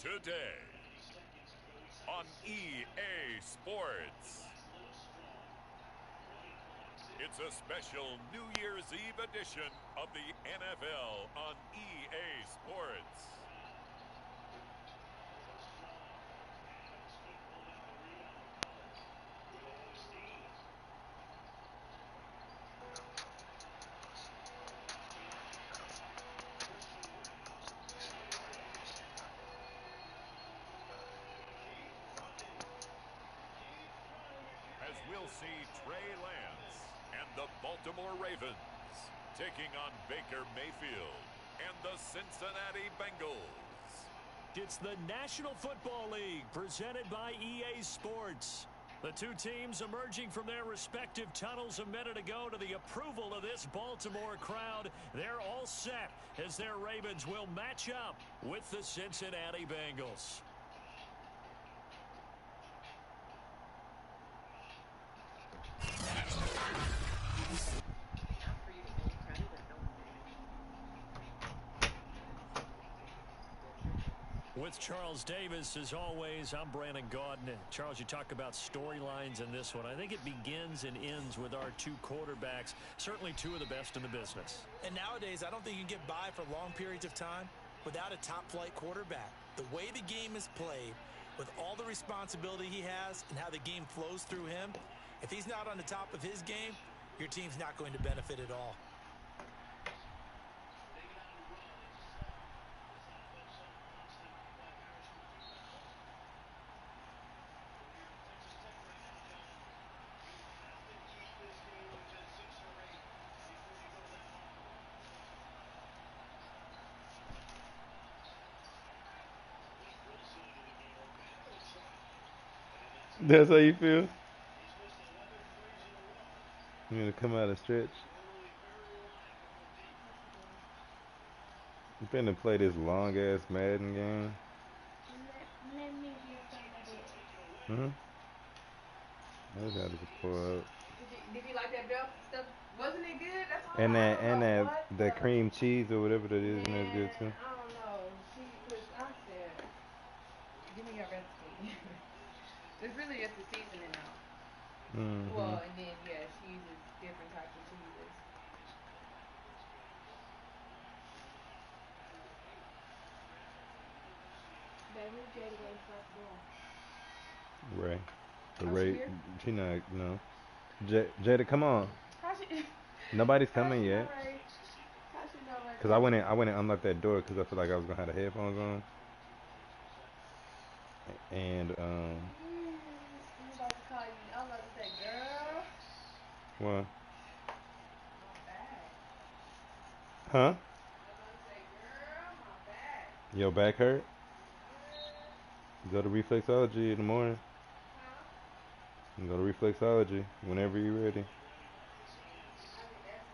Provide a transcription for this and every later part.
Today on EA Sports. It's a special New Year's Eve edition of the NFL on EA Sports. As we'll see Trey Lance and the Baltimore Ravens taking on Baker Mayfield and the Cincinnati Bengals. It's the National Football League presented by EA Sports. The two teams emerging from their respective tunnels a minute ago to the approval of this Baltimore crowd. They're all set as their Ravens will match up with the Cincinnati Bengals. With Charles Davis, as always, I'm Brandon Gaudin. Charles, you talk about storylines in this one. I think it begins and ends with our two quarterbacks, certainly two of the best in the business. And nowadays, I don't think you can get by for long periods of time without a top-flight quarterback. The way the game is played, with all the responsibility he has and how the game flows through him, if he's not on the top of his game, your team's not going to benefit at all. That's how you feel? You gonna come out and stretch? You finna play this long ass Madden game? Hmm? I just gotta pull up. Did you like that bell stuff? Wasn't it good? That's all And I don't know that cream cheese or whatever that is, and that's good too. I don't know. I said, give me your recipe. It's really just the seasoning now. Mm-hmm. Well, and then, yeah, she uses different types of cheeses. Baby, Jada waiting for us to go. Ray. The Oh, Ray. she here? She not, no. Jada, come on. How she? Nobody's How coming she yet. know Ray? How she know Ray? Cause I went and unlocked that door because I feel like I was gonna have the headphones on. And I'm about to call you. I'm about to say, girl. what? My back. Huh? I'm about to say, girl, my back. Your back hurt? Go to reflexology in the morning. Huh? Go to reflexology whenever you're ready. I think that's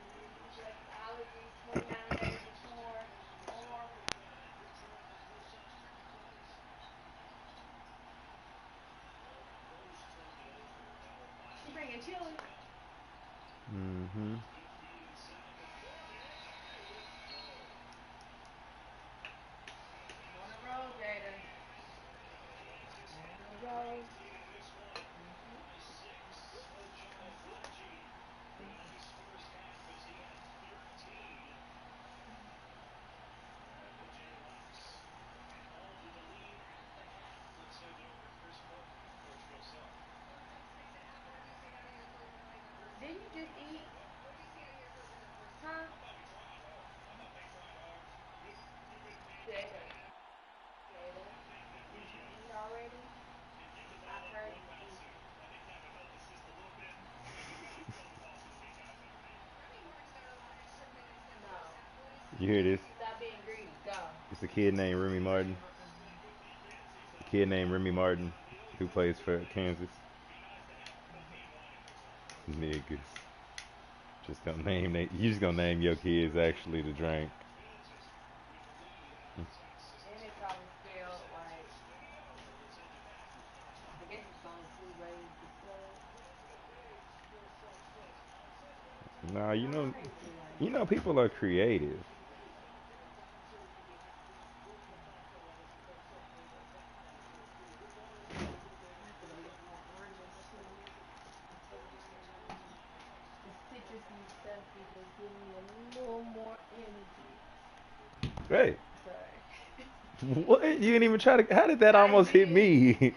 allergies 29 days before. Or she bringing chili. Mm-hmm. On the road, Jada. On the road. Didn't you just eat? Huh? Jada. Jada. Did you eat already? I heard you eat. No. You hear this? Stop being greedy. Go. It's a kid named Remy Martin. A kid named Remy Martin who plays for Kansas. Niggas. Just gonna name you just gonna name your kids actually to drink. And it probably spelled like, I guess it's going to raise the Nah, crazy you like. know people are creative. Husky just give me a little more energy. Right. Sorry. What? You didn't even try to. How did that I almost hit did. me? I did,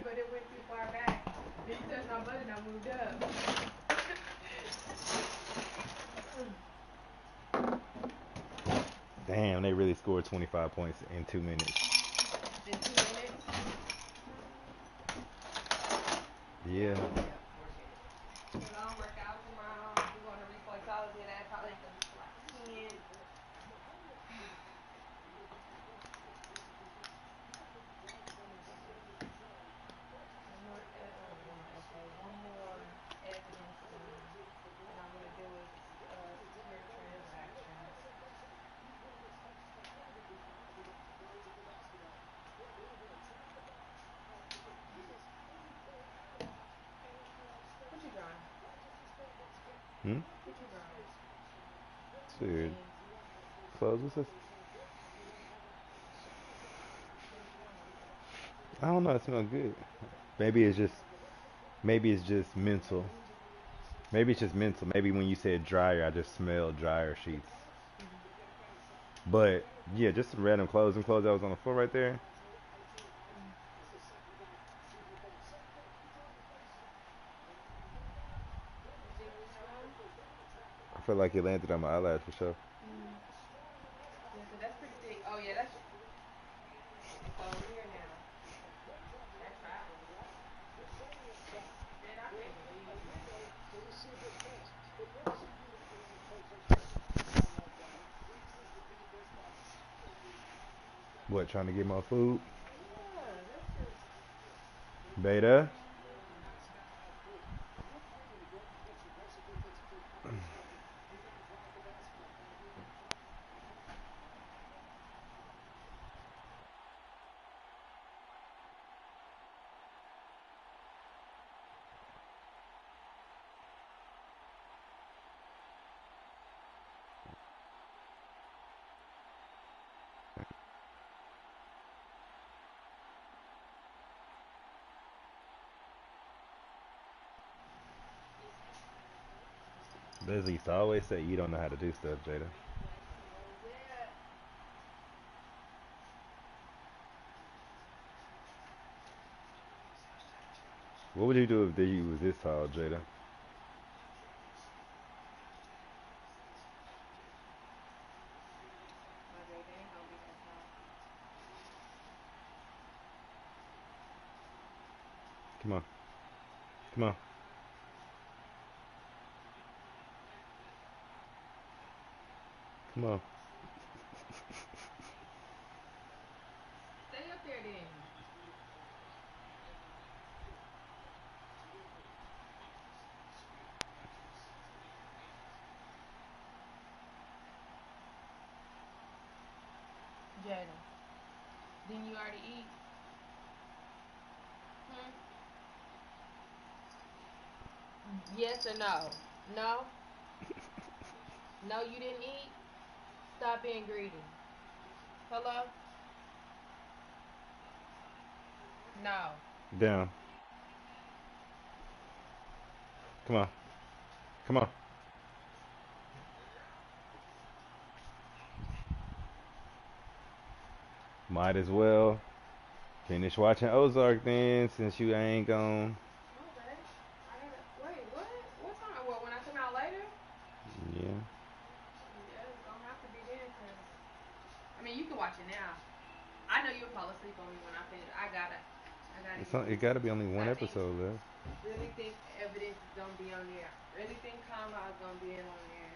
but it went too far back. Then you touched my button, I moved up. Damn, they really scored 25 points in 2 minutes. In 2 minutes? Yeah. Yeah, 4 minutes. Because I don't work out tomorrow. We're going to reflexology. That probably going to be like 10. One more evidence thing that I'm going to do is secure transactions. What you drawing? Hmm? What you drawing? Dude. Beans. Close. What's this? What you smelling? I don't know. It smells good. Maybe it's just. Maybe it's just mental. Maybe it's just mental. Maybe when you said dryer, I just smelled dryer sheets. Mm-hmm. But yeah, just some random clothes and clothes that was on the floor right there. Mm-hmm. You think we smelling? I feel like it landed on my eyelash for sure. Mm-hmm. Yeah, because that's pretty thick. Oh, yeah, that's... So here now. That travels. Man, I can't believe you. What? Trying to get my food? Yeah, that's just... Beta. Leslie used to always say you don't know how to do stuff, Jada. Knows that. What would you do if you was this tall, Jada? My baby ain't gonna be that tall. Come on. Come on. Come on. Stay up there then. Jada, didn't you already eat? Hmm? Yes or no? No? No, you didn't eat? Stop being greedy. Hello? No. Down. Come on. Come on. Might as well finish watching Ozark then, since you ain't gone. Okay. I gotta wait. What? What time? What? When I come out later? Yeah. Yeah, it's gonna have to be then, cause I mean you can watch it now. I know you'll fall asleep on me when I finish. I gotta get It this. gotta be only Cause one I think episode left. really think evidence is gonna be on there. Really think combo is gonna be in on there.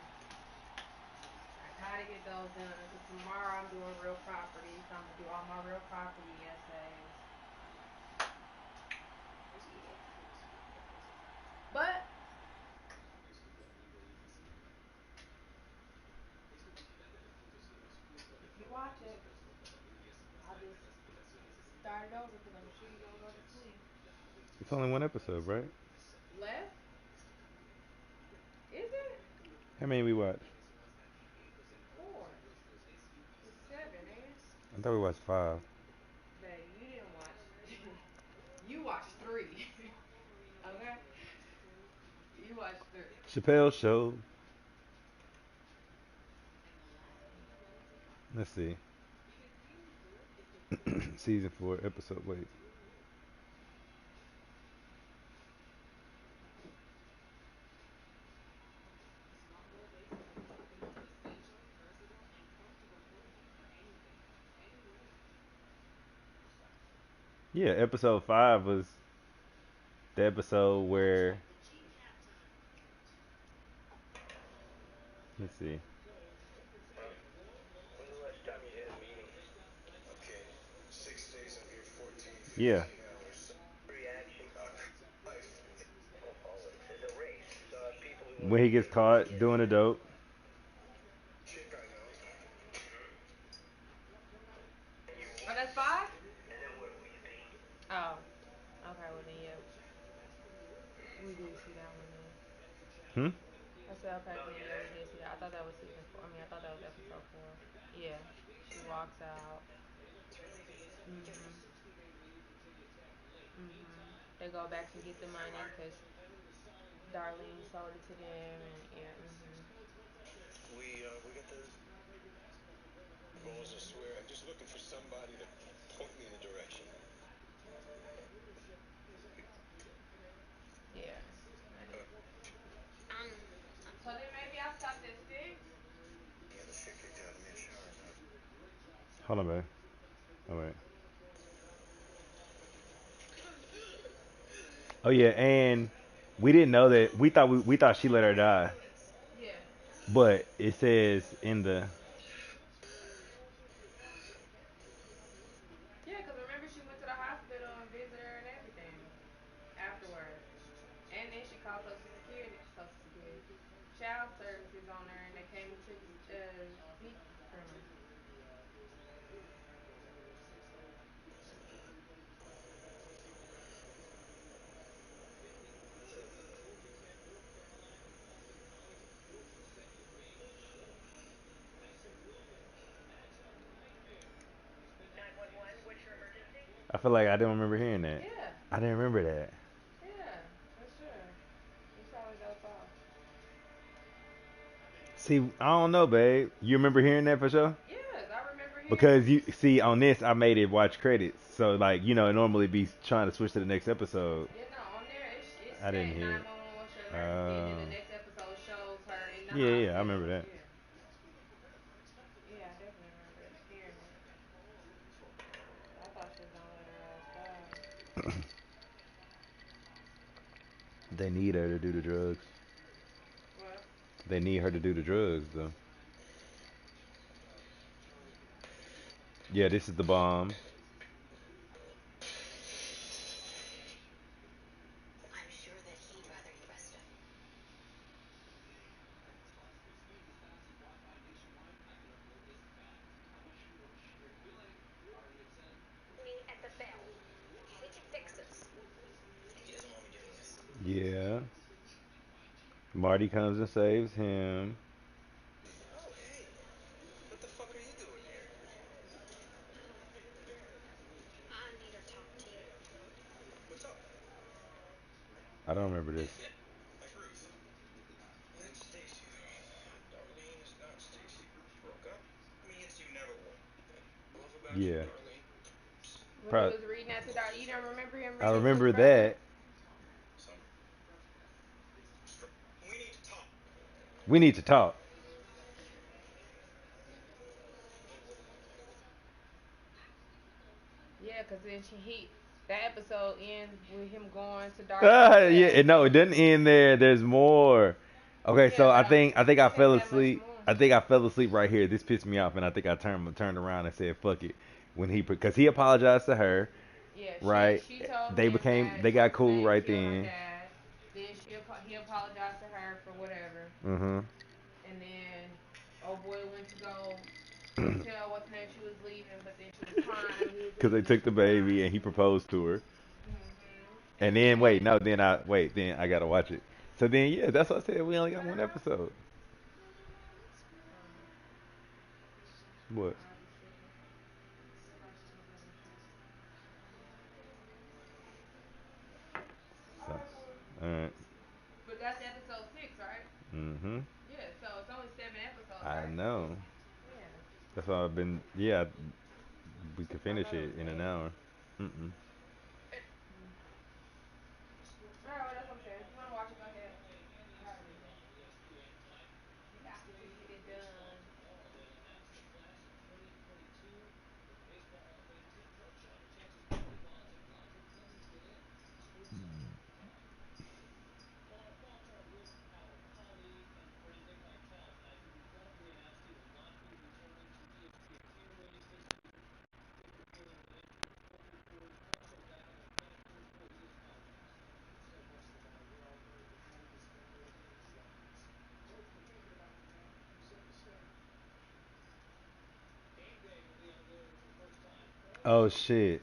I gotta get those done. Cause tomorrow I'm doing real property, so I'm gonna do all my real property essays. Yeah. But if you watch it, I'll just start it over because I'm sure you're gonna go to sleep. It's only one episode, right? Left? Is it? How many we watched? 4. It's 7, ain't it? I thought we watched 5. Baby, you didn't watch. You watched 3. Okay? You watched 3. Chappelle Show. Let's see. Season 4, episode. Wait. Yeah, episode 5 was the episode where. Let's see. Yeah. When he gets caught doing the dope. Oh, that's 5? Oh. Okay, well then, yeah. We did see that one then. Hmm? I said, okay, then, yeah, we did see that. I thought that was season 4. I mean, I thought that was episode 4. Yeah. She walks out. Mm-hmm. Mm-hmm. They go back and get the money because Darlene sold it to them. And, yeah, mm-hmm. Yeah. So then maybe I stopped at 6. Hold on, babe. Oh, wait. Oh, yeah, and we didn't know that. We thought she let her die. Yeah. But it says in the. Yeah, because remember she went to the hospital and visited her and everything afterwards. And then she called Social Security, Child Services on her, and they came and took meat from her. I feel like I don't remember hearing that. Yeah, I didn't remember that. yeah, for sure. He probably dozed off. See, I don't know, babe. You remember hearing that for sure? Yes, I remember hearing Because it. you see on this, I made it watch credits. So like, it normally be trying to switch to the next episode. Yeah, no, on there it's I didn't set hear it. 911 what's your emergency, and then Um, the next episode shows her in the yeah, yeah, I remember hospital. that. Yeah, yeah, I definitely remember hearing it. I thought she was gonna let her ass die. They need her to do the drugs. What? They need her to do the drugs, though. Yeah, this is the bomb. Yeah. Marty comes and saves him. I don't remember this. Yeah. When he Pro- was reading that to Darlene, you don't remember him I reading it to his remember brother? that. We need to talk. Yeah, cause then that episode ends with him going to Darlene's Yeah, cell. no, it doesn't end there. There's more. Okay, Yeah, so but I think I it said fell that much asleep. more. I think I fell asleep right here. This pissed me off, and I think I turned around and said fuck it when because he apologized to her, Yeah, right? she told They him became that they got what's his cool name right killed her then. dad. Then he apologized to her for whatever, Mhm. and then oh boy went to go tell what's her name she was leaving, but then she was crying when he was Because they leaving. She took the was crying. baby and he proposed to her. Mhm. And And then wait, then no, then I gotta watch it. So then yeah, that's what I said. We only got one episode. um, What? I'll be tripping. So, all right. But that's episode 6, right? Mhm. Yeah. So it's only 7 episodes, I right? know. Yeah. That's So I've been, yeah, we could I finish thought it it was in an 8. hour. Mm-mm. Alright, well, that's what I'm saying. If you want to watch it, go ahead. I gotta read it. We got to get it done. Oh shit.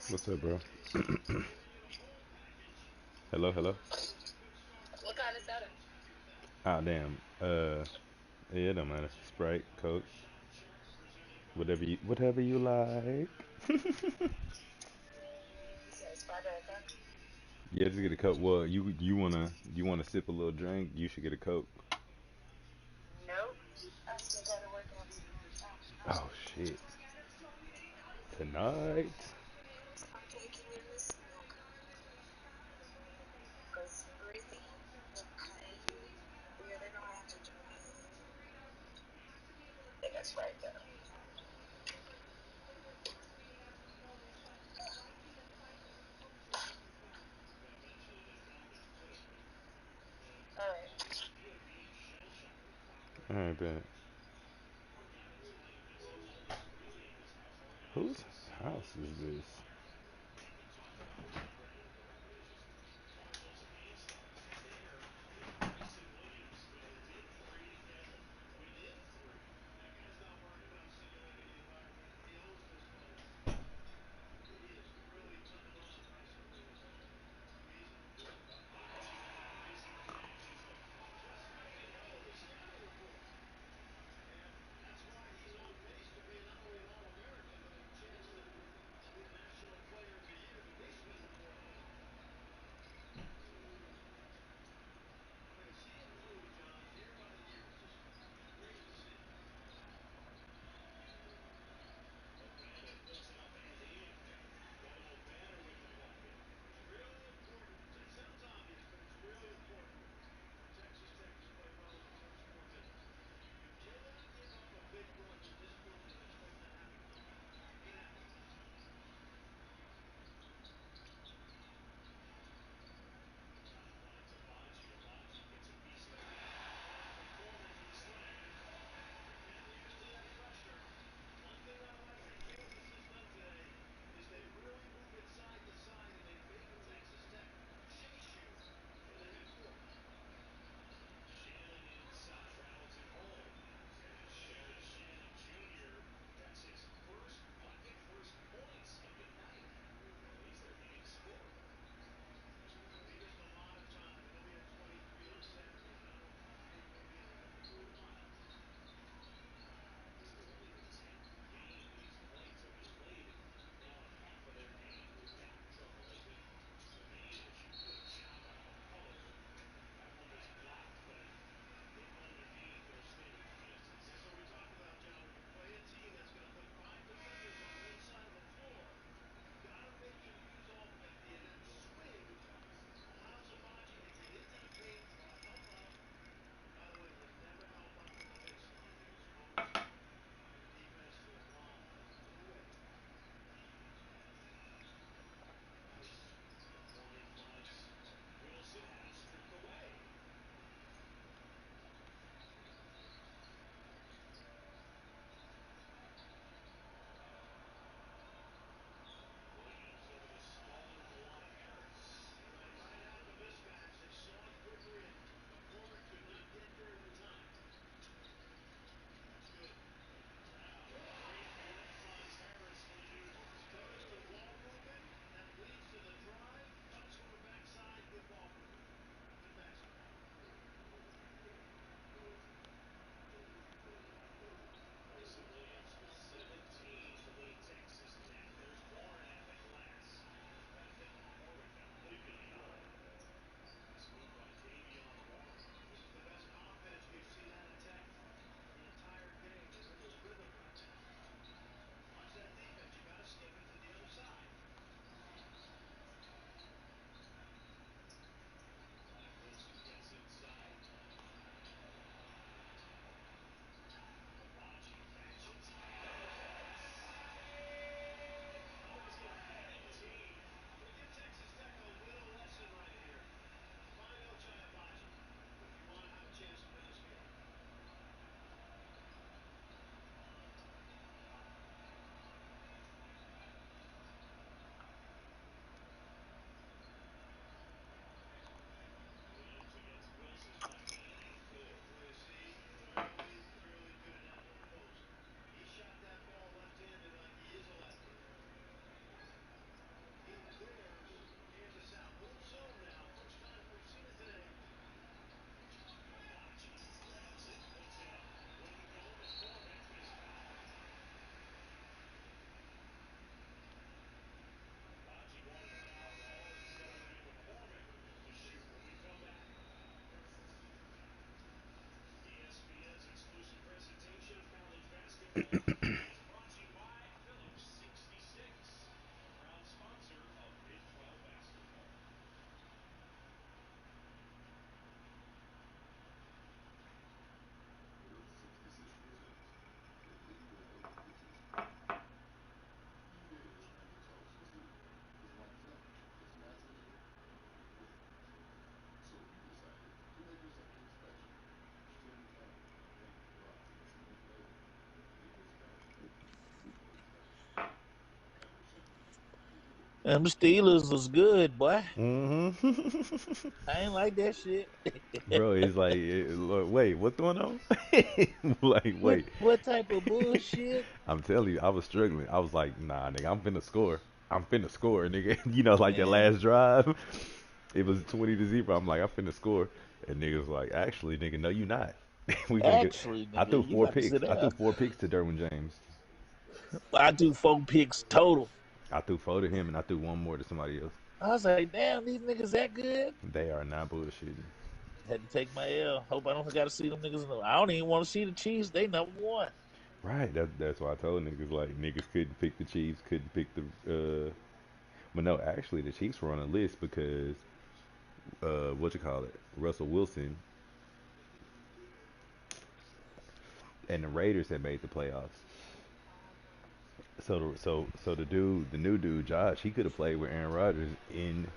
What's up, bro? Hello, hello. What kind of soda? Ah, damn. Yeah, it don't matter. Sprite, Coke, whatever you like. Yeah, just get a Coke. Well, you wanna sip a little drink? You should get a Coke. Oh shit. Tonight. Alright, bet. Whose house is this? And the Steelers was good, boy. Mm-hmm. I ain't like that shit. Bro, it's like, wait, what's going on? Like, What wait. what type of bullshit? I'm telling you, I was struggling. I was like, nah, nigga, I'm finna score. I'm finna score, nigga. You know, like that Man, last drive, it was 20-0. I'm like, I'm finna score. And niggas like, actually, nigga, no, you not. We finna get. actually, I threw nigga, you four about to picks. sit I threw down. 4 picks to Derwin James. I do 4 picks total. I threw 4 to him, and I threw 1 more to somebody else. I was like, damn, these niggas that good? They are not bullshitting. Had to take my L. Hope I don't got to see them niggas. I don't even want to see the Chiefs. They #1. Right. That's why I told niggas like niggas couldn't pick the Chiefs, couldn't pick the. But no, actually, the Chiefs were on a list because what you call it, Russell Wilson and the Raiders had made the playoffs. So the new dude, Josh, he could have played with Aaron Rodgers in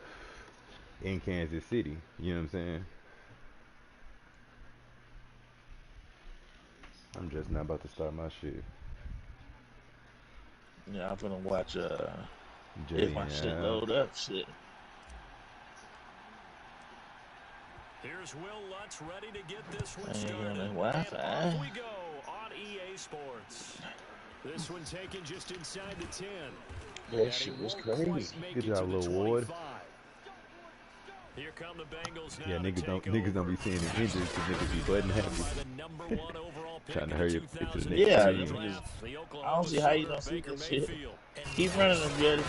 Kansas City. You know what I'm saying? I'm just not about to start my shit. Yeah, I'm gonna watch. If Jelly my shit and load up, shit. Here's Will Lutz ready to get this one I ain't started. on that And Wi-Fi. off we go on EA Sports. This one taken just inside the 10. That shit was crazy. Good job, Lil Ward. Here come the Bengals now. Yeah, to niggas don't be seeing the injuries because niggas be button happy. Trying to hurry up and get to the next Yeah, team. niggas, I don't see how you don't see this shit. Keep running them, Jetty.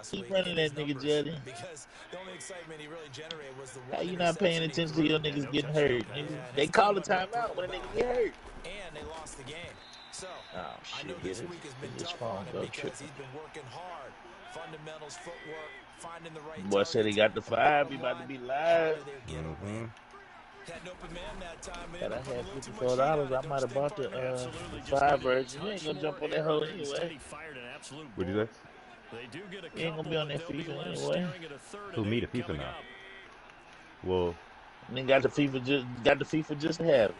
Keep running that nigga, Jetty. Because the only excitement he really generated was the How you not paying attention to your niggas getting hurt? Niggas, they call the timeout when a nigga get hurt. and they lost the game. So Oh I know shit, this get week has been his tough phone on him go because tripping. he's been working hard. Fundamentals, footwork, finding the right Boy said he got the 5. He targets. about to be live. Mm-hmm. Had an open man that time, man. Had I Put a had little too much heat $54, on it. I Don't might have stay bought far enough. the 5 version. You ain't gonna jump on that hoe anyway. What'd you say? They do get a You ain't gonna be on that couple, but they'll FIFA be left anyway. staring at a 3rd Who and me, the 8 FIFA coming now? up. Well, And then got the FIFA just to have it.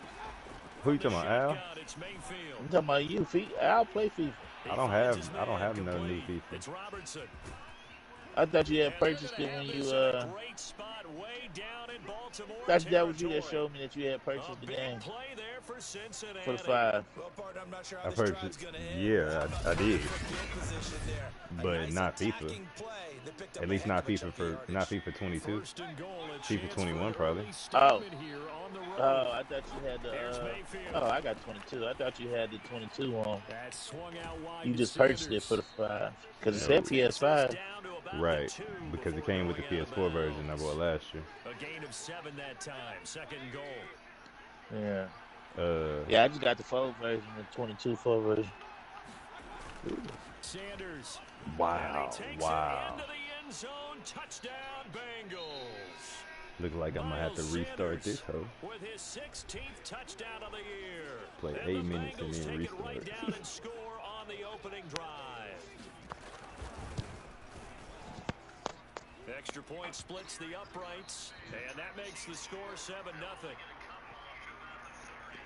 who you talking about, Al? It's Mayfield. I'm talking about you. I'll play FIFA. I don't have no new FIFA. It's Robertson. I thought you had purchased it when you Great spot way down in Baltimore thought that was you that territory. showed me that you had purchased the Big game play there for Cincinnati. for the 5. Well, partner, I'm not sure how I've this heard drive's it. gonna end. Yeah, I did. Field position there. A But nice not FIFA. attacking play that picked up At a least heck not of a FIFA chunk of for yardage. not FIFA 22. First and goal, a FIFA chance 21 for probably. early statement here on the road. I thought you had Here's the Mayfield. I got 22. I thought you had the 22 on. That swung out wide You to just purchased it Sanders. for the 5 because it No. said PS5. Down to about Right, the 2 because it before came with the going out of PS4 version I bounds. bought last year. A gain of 7 that time. Second and goal. Yeah. Uh, Yeah, I just got the 4 version, the 22 4 version. Sanders. wow, And he takes wow. it into the end zone. Touchdown, Bengals. Looks like I'm gonna have to Miles restart Sanders this hoe. with his 16th touchdown of the year. Play And 8 the minutes and Bengals then take it right restart. down and score on the opening drive. Extra point splits the uprights, and that makes the score 7-0.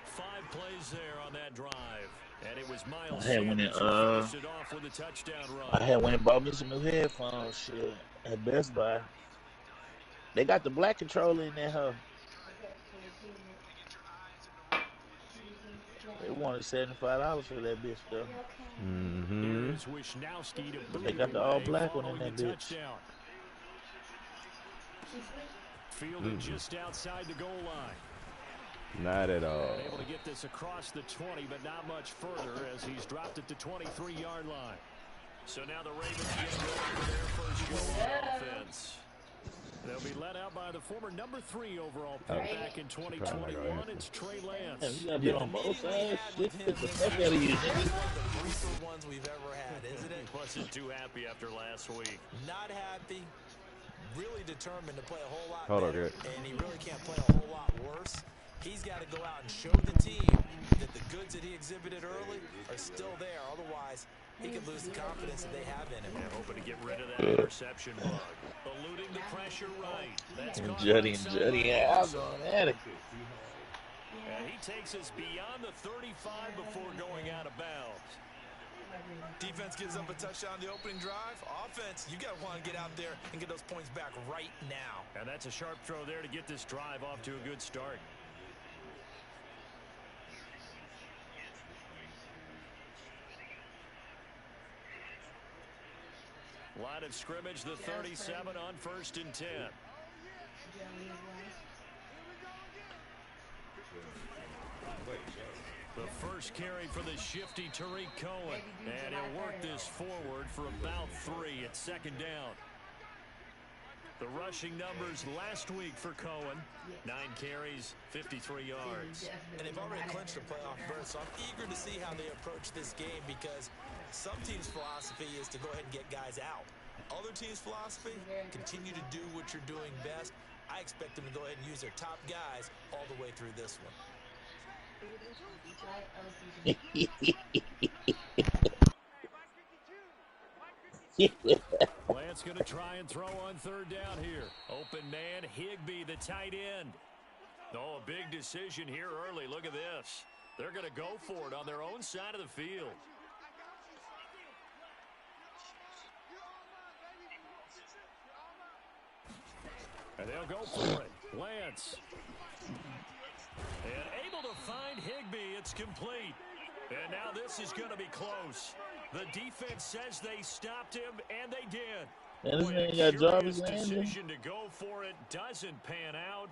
5 plays there on that drive, and it was Miles I had went Sanders in, who finished it off with a touchdown run. I had went and bought me some new headphones shit at Best Buy. They got the black controller in there, huh? They wanted $75 for that bitch though. Mm-hmm. Here's Wisnowski to But they boot got the away all black one in following that the bitch. touchdown. Fielded just outside the goal line. Not at all. And able to get this across the 20, but not much further as he's dropped it to 23-yard line. So now the Ravens get going for their first go on offense. They'll be led out by the former number 3 overall pick back in 2021. It's Trey Lance. Yeah, you gotta be on both sides. Shit, pick the fuck out of you, nigga. One of the briefer ones we've ever had, isn't it? He wasn't too happy after last week. Not happy. Really determined to play a whole lot Hold on, better, good. and he really can't play a whole lot worse. He's got to go out and show the team that the goods that he exhibited early are still there. Otherwise, he could lose the confidence that they have in him. They're hoping to get rid of that interception bug. Eluding the pressure right. That's Juddy and Juddy. Yeah, I'm going at it. And he takes us beyond the 35 before going out of bounds. Defense gives up a touchdown on the opening drive. Offense, you got to want to get out there and get those points back right now. And that's a sharp throw there to get this drive off to a good start. Line of scrimmage, the 37 on 1st and 10. The first carry for the shifty Tariq Cohen. And he'll work this forward for about 3 at 2nd down. The rushing numbers last week for Cohen. 9 carries, 53 yards. And they've already clinched a playoff berth, so I'm eager to see how they approach this game because some teams' philosophy is to go ahead and get guys out. Other teams' philosophy, continue to do what you're doing best. I expect them to go ahead and use their top guys all the way through this one. Lance going to try and throw on 3rd down here. Open man, Higbee, the tight end. Oh, a big decision here early. Look at this. They're going to go for it on their own side of the field. And they'll go for it. Lance. And able to find Higbee. It's complete. And now this is going to be close. The defense says they stopped him, and they did. And this Boy, man a got curious Jarvis Landry. decision to go for it doesn't pan out.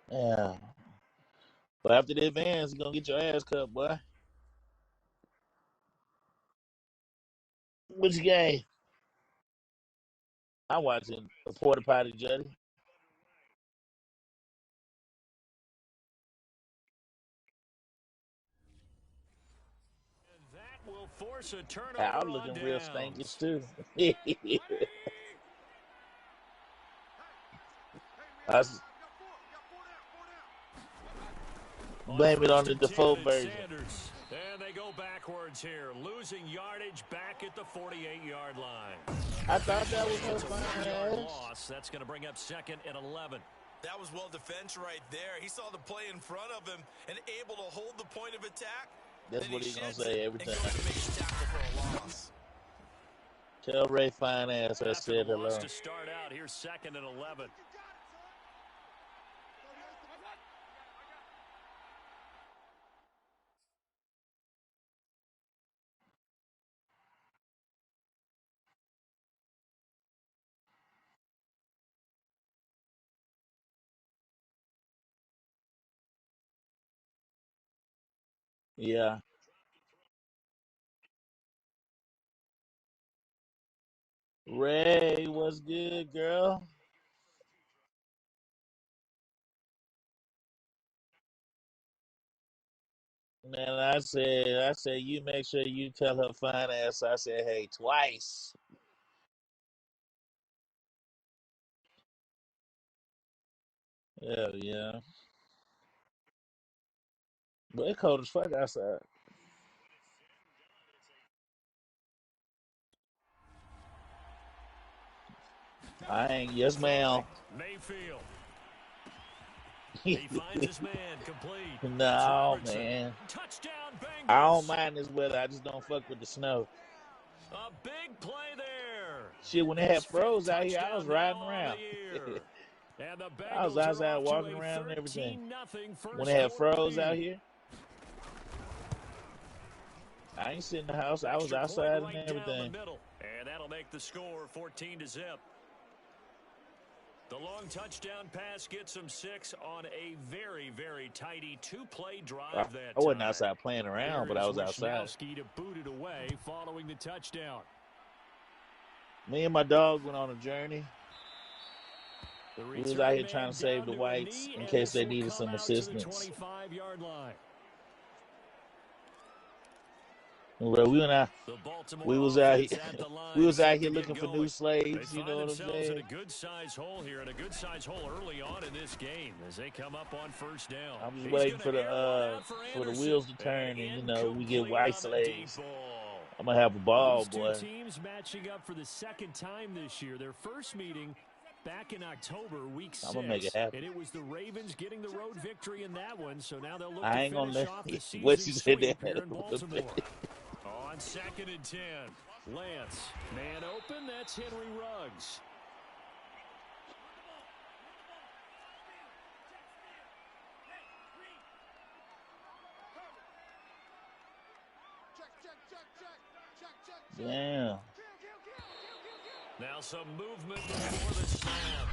Yeah. But after the advance, you're going to get your ass cut, boy. Which game? I'm watching a porta potty, Juddy. And that will force a turnover I'm on looking real downs. stankish, too. Blame it on the default version. Sanders. And they go backwards here, losing yardage back at the 48-yard line. I thought that was It's a a 4-yard fine ass. loss. That's going to bring up 2nd and 11. That was well defense right there. He saw the play in front of him and able to hold the point of attack. That's what he's going to say every time. And goes to make a tackle for a loss. Tell Ray fine ass I After said the hello. loss to start out, here's 2nd and 11. Yeah. Ray, what's good, girl? Man, I said, you make sure you tell her fine ass. I said, hey, twice. Hell yeah. But it's cold as fuck outside. I ain't, yes, ma'am. Mayfield. He finds his man complete. No, man. Touchdown, Bengals. I don't mind this weather. I just don't fuck with the snow. A big play there. Shit, when they had froze out here, I was riding around. And the I was Bengals outside are off to walking a around and everything. 13-0 When they had first quarter froze out lead. here. I ain't sitting in the house. I was Extra point outside and right down everything. the middle. And that'll make the score 14-0. The long touchdown pass gets them 6 on a very, very tidy two-play drive that I wasn't time. outside playing around, but I was outside. To boot it away following the touchdown. Me and my dog went on a journey. We was out here trying to save the whites in case they needed some assistance. 25-yard line. Well, we was out here looking for new slaves. You know what I'm saying? In a good size hole here, and a good size hole early on in this game as they come up on first down. I'm just waiting for the wheels to turn, and we get white slaves. I'm gonna have a ball, boy. Two teams matching up for the second time this year. Their first meeting back in October, week 6. I'm gonna make it happen. And it was the Ravens getting the road victory in that one. So now they'll look I ain't to gonna finish let off the season what you said here that. in Baltimore. On 2nd and 10, Lance, man open, that's Henry Ruggs. Damn. Now some movement before the snap.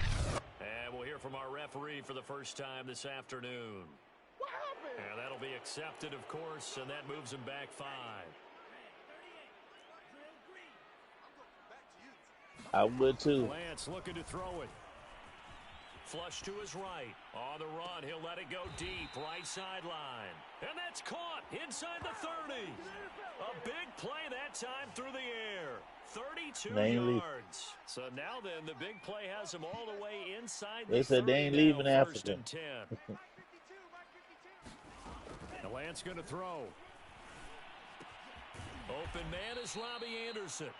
And we'll hear from our referee for the first time this afternoon. What happened? And that'll be accepted, of course, and that moves him back 5. I would too. Lance looking to throw it. Flush to his right. On the run, he'll let it go deep, right sideline. And that's caught inside the 30. A big play that time through the air. 32 yards. So now then, the big play has him all the way inside the 30. They said they ain't leaving Africa. 1st and 10. And Lance going to throw. Open man is Robbie Anderson.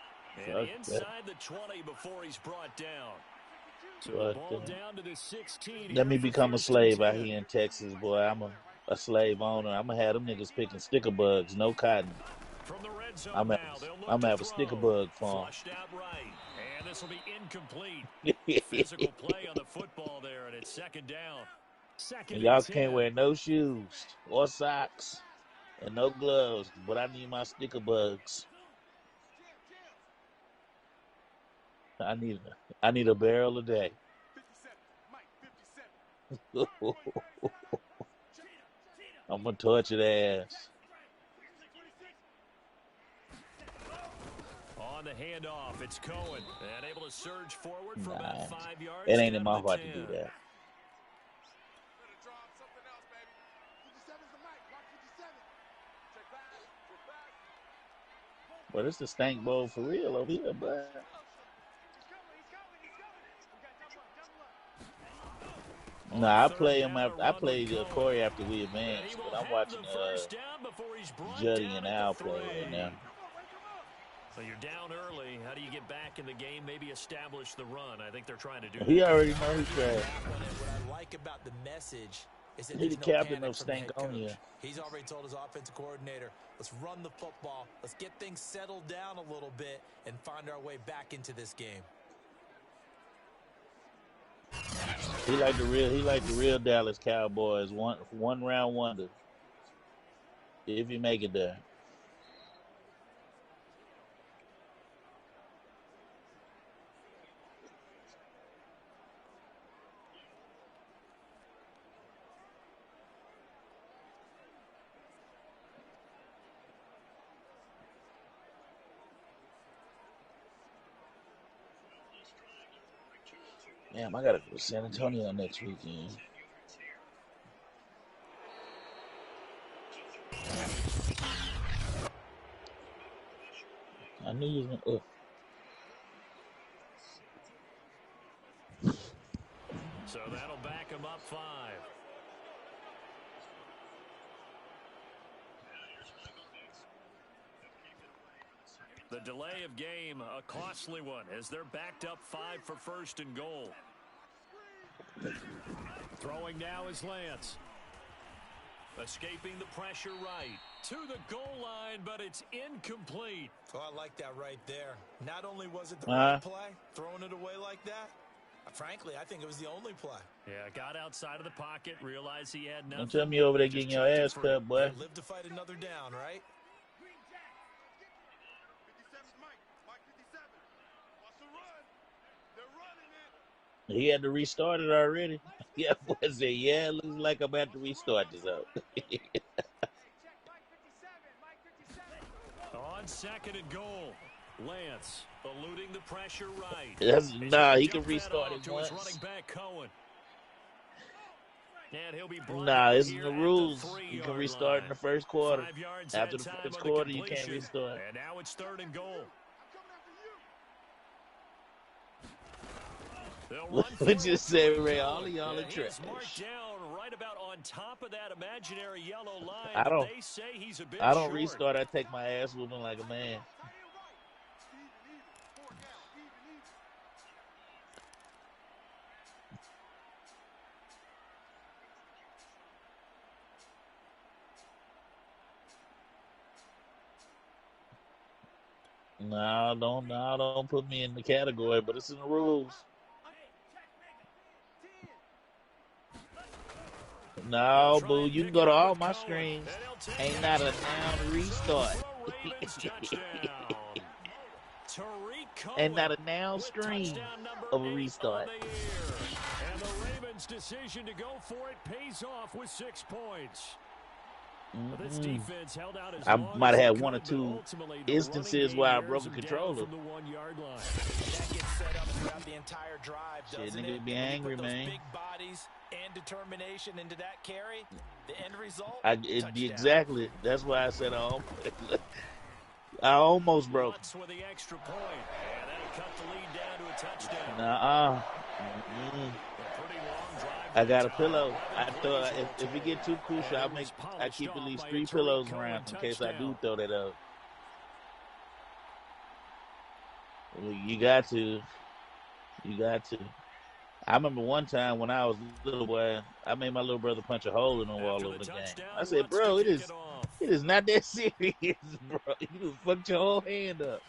And inside the 20 before he's brought down. So the ball down to the 16. Let me become a slave out here in Texas, boy. I'm a slave owner. I'm going to have them niggas picking sticker bugs, no cotton. From the red zone I'm going to have a sticker bug farm. Flushed out right. And this will be incomplete. Physical play on the football there, and it's 2nd down. And y'all can't wear no shoes or socks and no gloves, but I need my sticker bugs. I need a barrel a day. I'm gonna torture their ass. On the handoff, it's Cohen, and able to surge forward for about 5 yards. It ain't in my heart to do that. Well, it's the stank bowl for real over here, but. Nah, I play him after I played Corey after we advanced, but I'm watching Juddy and Al play right now. So you're down early. How do you get back in the game? Maybe establish the run. I think they're trying to do that. He already knows he's trash. What I like about the message is that he's the captain of Stankonia. He's already told his offensive coordinator, let's run the football, let's get things settled down a little bit, and find our way back into this game. He like the real Dallas Cowboys, one round wonder. If you make it there. Damn, I gotta go to San Antonio next weekend. I knew you was gonna. So that'll back him up 5. The delay of game, a costly one, as they're backed up 5 for 1st and goal. Throwing now is Lance. Escaping the pressure right. To the goal line, but it's incomplete. Oh, I like that right there. Not only was it the right play, throwing it away like that, frankly, I think it was the only play. Yeah, got outside of the pocket, realized he had nothing. Don't tell me over there getting your ass cut, boy. Live to fight another down, right? He had to restart it already. Yeah, boy said, yeah, it looks like I'm about to restart this up. On second and goal, Lance eluding the pressure right. Nah, he can restart it once. Running back Cohen. And he'll be nah, it's in the rules. You can restart in the first quarter. After the first quarter, you can't restart. And now it's third and goal. What just said, Ray? All of y'all are trash. Right about on top of that imaginary yellow line. I don't. They say he's a bit I don't short. restart. I take my ass whooping like a man. No, don't put me in the category, but it's in the rules. No, boo, you can go to all my screens. Ain't not a noun restart. Ain't not a noun screen of a restart. And the Ravens' decision to go for it pays off with 6 points. This defense held out as I might have had could, one or two instances where I broke a controller. From the 1 yard line. That gets set up throughout the entire drive, doesn't Shit, niggas be angry, man. Big bodies and determination into that carry. The end result. Exactly. That's why I said I almost broke. With the extra point, and that'll cut the lead down to a touchdown. Nuh-uh. I got a pillow. I thought if it get too crucial, I keep at least 3 pillows around in case I do throw that up. You got to. I remember one time when I was a little boy, I made my little brother punch a hole in the wall over the game. I said, bro, it is not that serious, bro. You just fucked your whole hand up.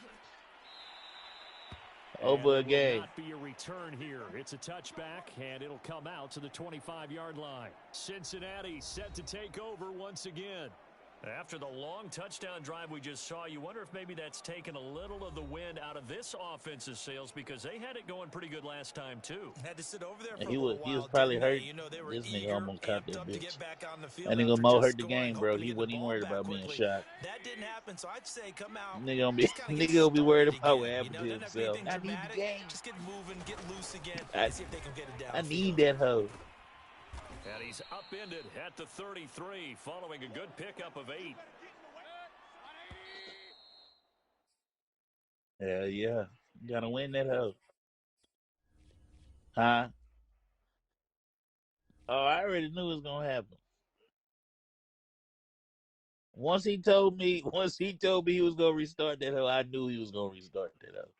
Over a game. Not be a return here. It's a touchback, and it'll come out to the 25-yard line. Cincinnati set to take over once again. After the long touchdown drive we just saw, you wonder if maybe that's taken a little of the wind out of this offensive sails because they had it going pretty good last time too. Had to sit over there for he a was while, probably hurt. This nigga almost caught that bitch. That nigga Mo hurt the game, bro. He wasn't even worried about being shot. That didn't happen, so I'd say come out. Nigga gonna be worried about what happened to himself. I need the game. Just get moving, get loose again, and see if they can get it down. I need that hoe. And he's upended at the 33 following a good pickup of 8. Hell yeah. You gotta win that hoe. Huh? Oh, I already knew it was gonna happen. Once he told me he was gonna restart that hoe, I knew he was gonna restart that hoe.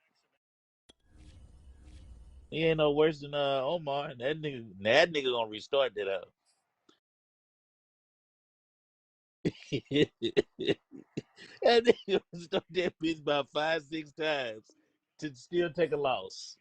He ain't no worse than Omar. That nigga gonna restart that hoe. That nigga restart that bitch about 5-6 times to still take a loss.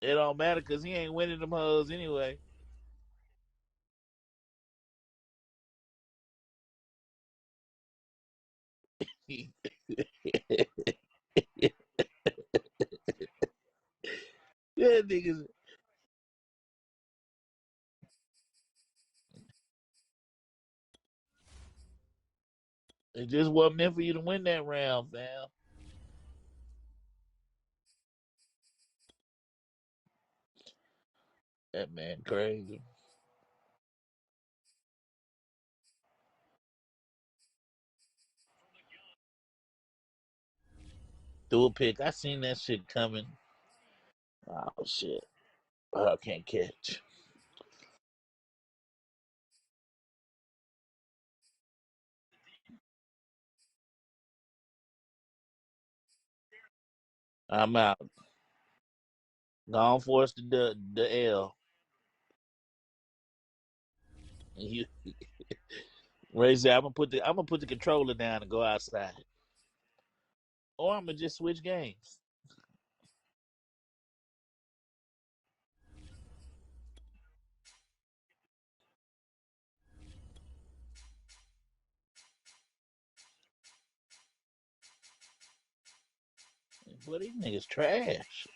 It don't matter because he ain't winning them hoes anyway. Yeah, niggas. It just wasn't meant for you to win that round, fam. That man crazy. Threw a pick. I seen that shit coming. Oh shit. Oh, I can't catch. I'm out. Gone force the L. You Ray said, I'm gonna put the controller down and go outside. Or I'm gonna just switch games. Boy, these niggas trash.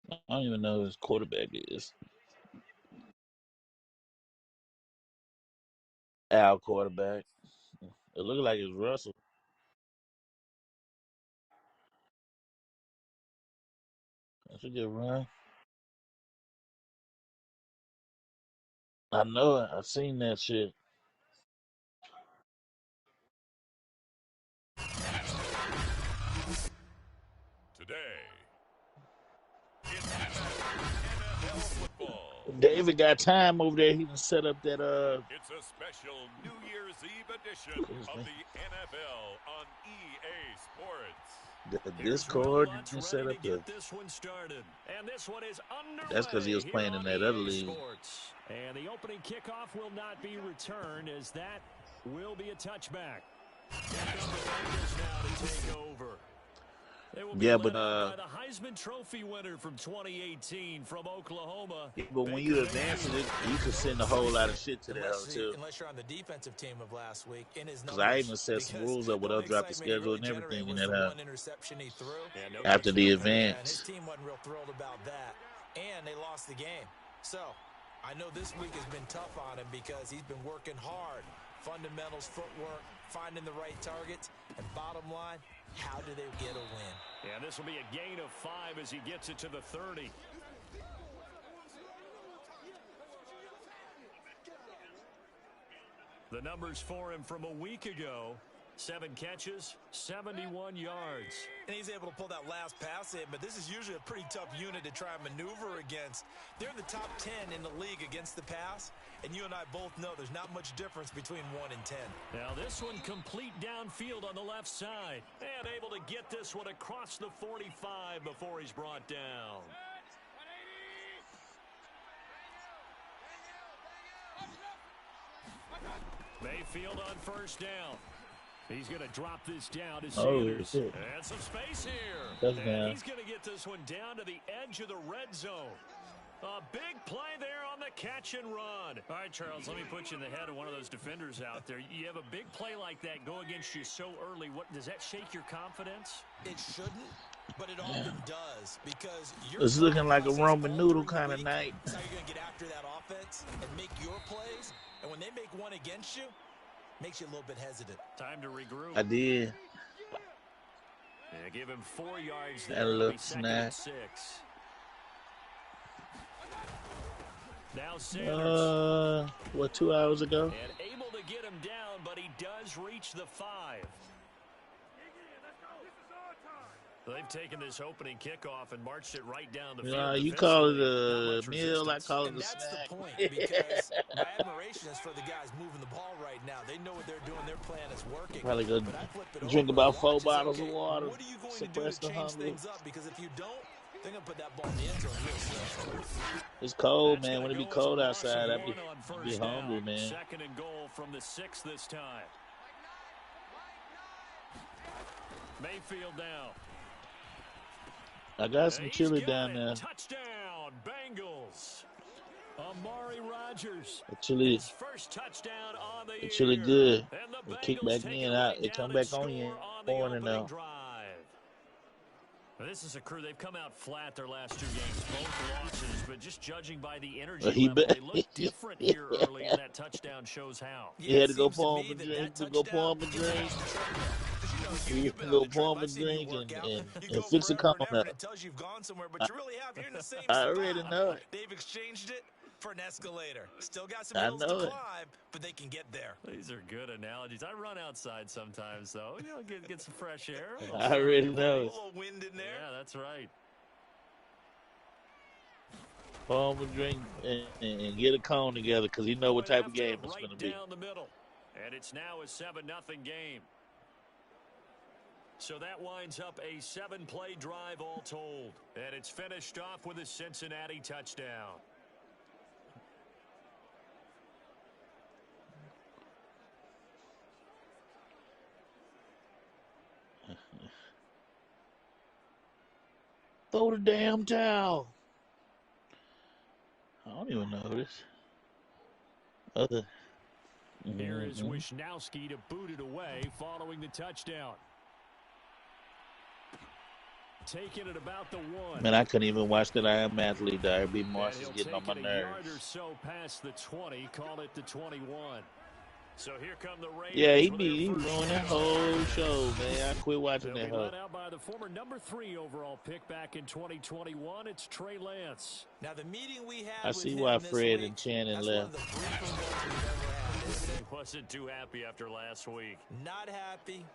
I don't even know who his quarterback is. Our quarterback. It looked like it's Russell. That's a good run. I know it. I've seen that shit. Today, it's NFL football. David got time over there. He can set up that It's a special New Year's Eve edition of the NFL on EA Sports. the Discord. You can set up the. This one started. And this one is underway. That's because he was playing in that other league. Sports. And the opening kickoff will not be returned, as that will be a touchback. Here come the Bengals now to take over. Yeah, but by the Heisman Trophy winner from 2018 from Oklahoma. But when you advance it, you can send a whole lot of shit to that too. Unless you're on the defensive team of last week, in his because I even set some rules up where they'll drop the schedule and everything in that house after the advance. His team wasn't real thrilled about that, and they lost the game. So I know this week has been tough on him because he's been working hard. Fundamentals, footwork, finding the right targets, and bottom line, how do they get a win? Yeah, this will be a gain of 5 as he gets it to the 30. The numbers for him from a week ago: 7 catches, 71 yards. And he's able to pull that last pass in, but this is usually a pretty tough unit to try and maneuver against. They're in the top 10 in the league against the pass, and you and I both know there's not much difference between 1 and 10. Now this one complete downfield on the left side, and able to get this one across the 45 before he's brought down. Mayfield on first down. He's going to drop this down to Sanders. Shit. And some space here. And he's going to get this one down to the edge of the red zone. A big play there on the catch and run. All right, Charles, let me put you in the head of one of those defenders out there. You have a big play like that go against you so early. What does that shake your confidence? It shouldn't, but it often does, because it's looking like a Roman noodle kind of night. That's how you're going to get after that offense and make your plays. And when they make one against you, makes you a little bit hesitant. Time to regroup. I did. Yeah, give him 4 yards there. That little snack. 6. Now Sanders. What, 2 hours ago? And able to get him down, but he does reach the 5. They've taken this opening kickoff and marched it right down the field. You call it a meal, I call it a snack. That's the point, because my admiration is for the guys moving the ball right now. They know what they're doing. Their plan is working. Probably go drink about 4 bottles of water. What are you going to do to change things up? Because if you don't, they're going to put that ball in the end zone real slow. It's cold, man. When it be cold outside, I be hungry, man. 2nd and goal from the 6 this time. Mayfield now. I got some chili down there. Touchdown, Bengals. Amari Rodgers. The chili, his first touchdown on the the chili good. And It kick back in, out. It come back on you, pouring it out. This is a crew. They've come out flat their last 2 games, both losses, but just judging by the energy level, they look different here early, and that touchdown shows how. You had to go pour him a drink, You can go pour him a drink and fix a corner. It tells you've gone somewhere, but you really have. You're in the same I spot. already know it. They've exchanged it for an escalator. Still got some hills to climb, but they can get there. These are good analogies. I run outside sometimes, though. You know, get some fresh air. I already know. A little wind in there. Yeah, that's right. Pour him a drink and get a cone together because you know what type of game it's going to be. Down the middle. And it's now a 7-0 game. So that winds up a 7-play drive all told. And it's finished off with a Cincinnati touchdown. Throw the damn towel. I don't even know this. Here is Wisnowski to boot it away following the touchdown. Taking it about the 1. Man, I couldn't even watch that I Am Athlete. R.B. Morris is getting on my nerves. Yard or so past the 20, call it the 21. So here come the Raiders. Yeah, he ruined that whole show, man. I quit watching that whole. Led out by the former number 3 overall pick back in 2021. It's Trey Lance. Now the meeting we had. I see why Fred and Channing left. He wasn't too happy after last week. Not happy.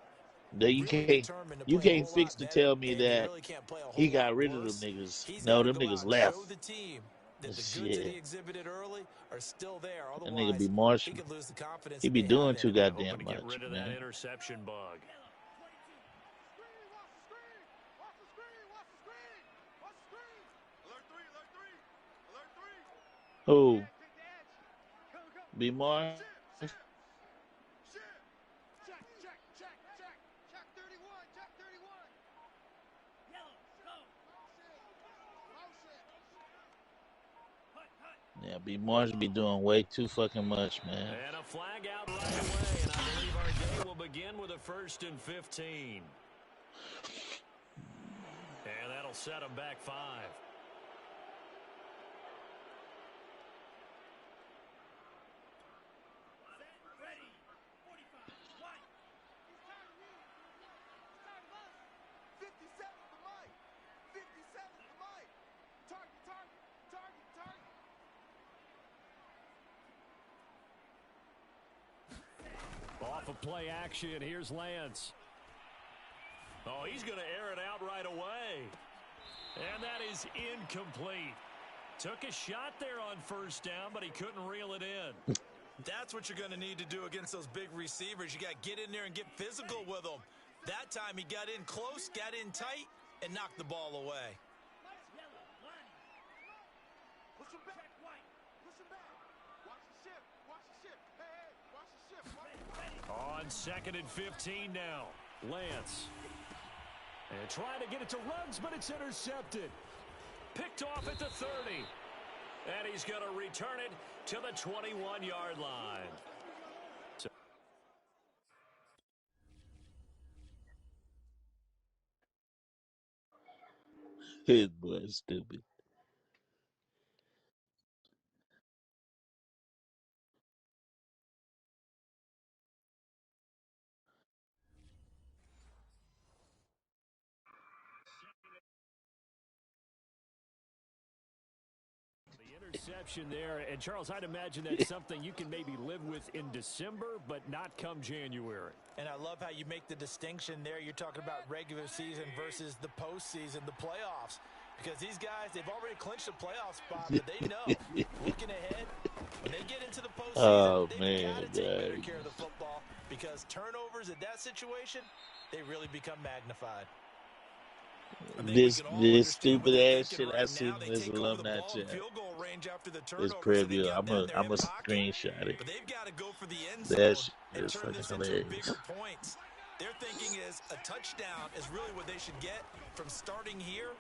You can't fix to tell me that he got rid of them niggas. No, them niggas left. Shit. That nigga be Marshall. He be doing too goddamn much, get rid of man. That interception bug. Who? Be Marshall? Yeah, B. Marshall be doing way too fucking much, man. And a flag out right away, and I believe our day will begin with a 1st and 15. And that'll set them back 5. Off of play action, here's Lance. Oh, he's going to air it out right away. And that is incomplete. Took a shot there on 1st down, but he couldn't reel it in. That's what you're going to need to do against those big receivers. You got to get in there and get physical with them. That time he got in close, got in tight, and knocked the ball away. On 2nd and 15 now, Lance. And trying to get it to Ruggs, but it's intercepted. Picked off at the 30. And he's going to return it to the 21-yard line. His boy is stupid. Interception there, and Charles, I'd imagine that's something you can maybe live with in December, but not come January. And I love how you make the distinction there. You're talking about regular season versus the postseason, the playoffs. Because these guys, they've already clinched the playoff spot, but they know, looking ahead, when they get into the postseason, they've got to take better care of the football. Because turnovers in that situation, they really become magnified. This stupid ass shit I seen in this alumni chat. This preview, I'm a screenshot it. That shit is fucking hilarious. Their thinking is a touchdown is really what they should get from starting here,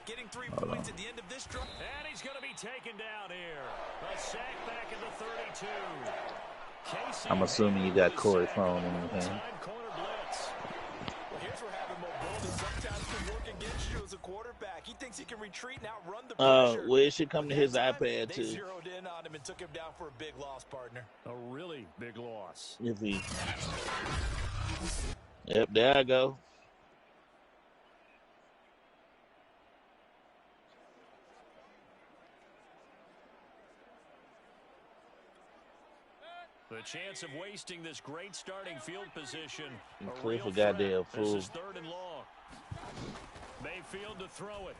getting 3 points at the end of this drive. And he's going to be taken down here. A sack back at the 32. Casey, I'm assuming you got Corey phone in your hand. Here's where having mobility sometimes can work against you as a quarterback. He thinks he can retreat and outrun the pressure. Well, it should come to his iPad, They too. zeroed in on him and took him down for a big loss, partner. A really big loss. If he... Yep, there I go. The chance of wasting this great starting field position. Cliff a goddamn fool. This is 3rd and long. Mayfield to throw it.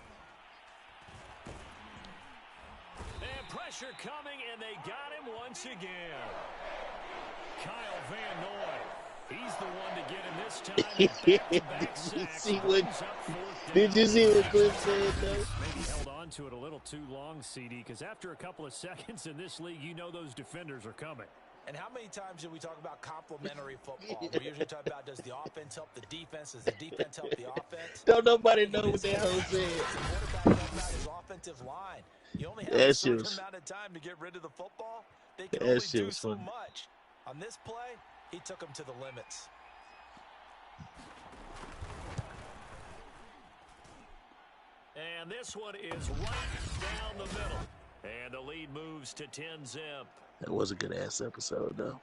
And pressure coming, and they got him once again. Kyle Van Noy. He's the one to get him this time. Did you see what Cliff said, though? Maybe held on to it a little too long, CD, because after a couple of seconds in this league, you know those defenders are coming. And how many times do we talk about complementary football? We usually talk about, does the offense help the defense? Does the defense help the offense? Don't nobody know what that hoe said. The quarterback helps out his offensive line. You only have a certain amount of time to get rid of the football. They can only do so much. On this play, he took him to the limits. And this one is right down the middle. And the lead moves to 10-zip. That was a good-ass episode, though.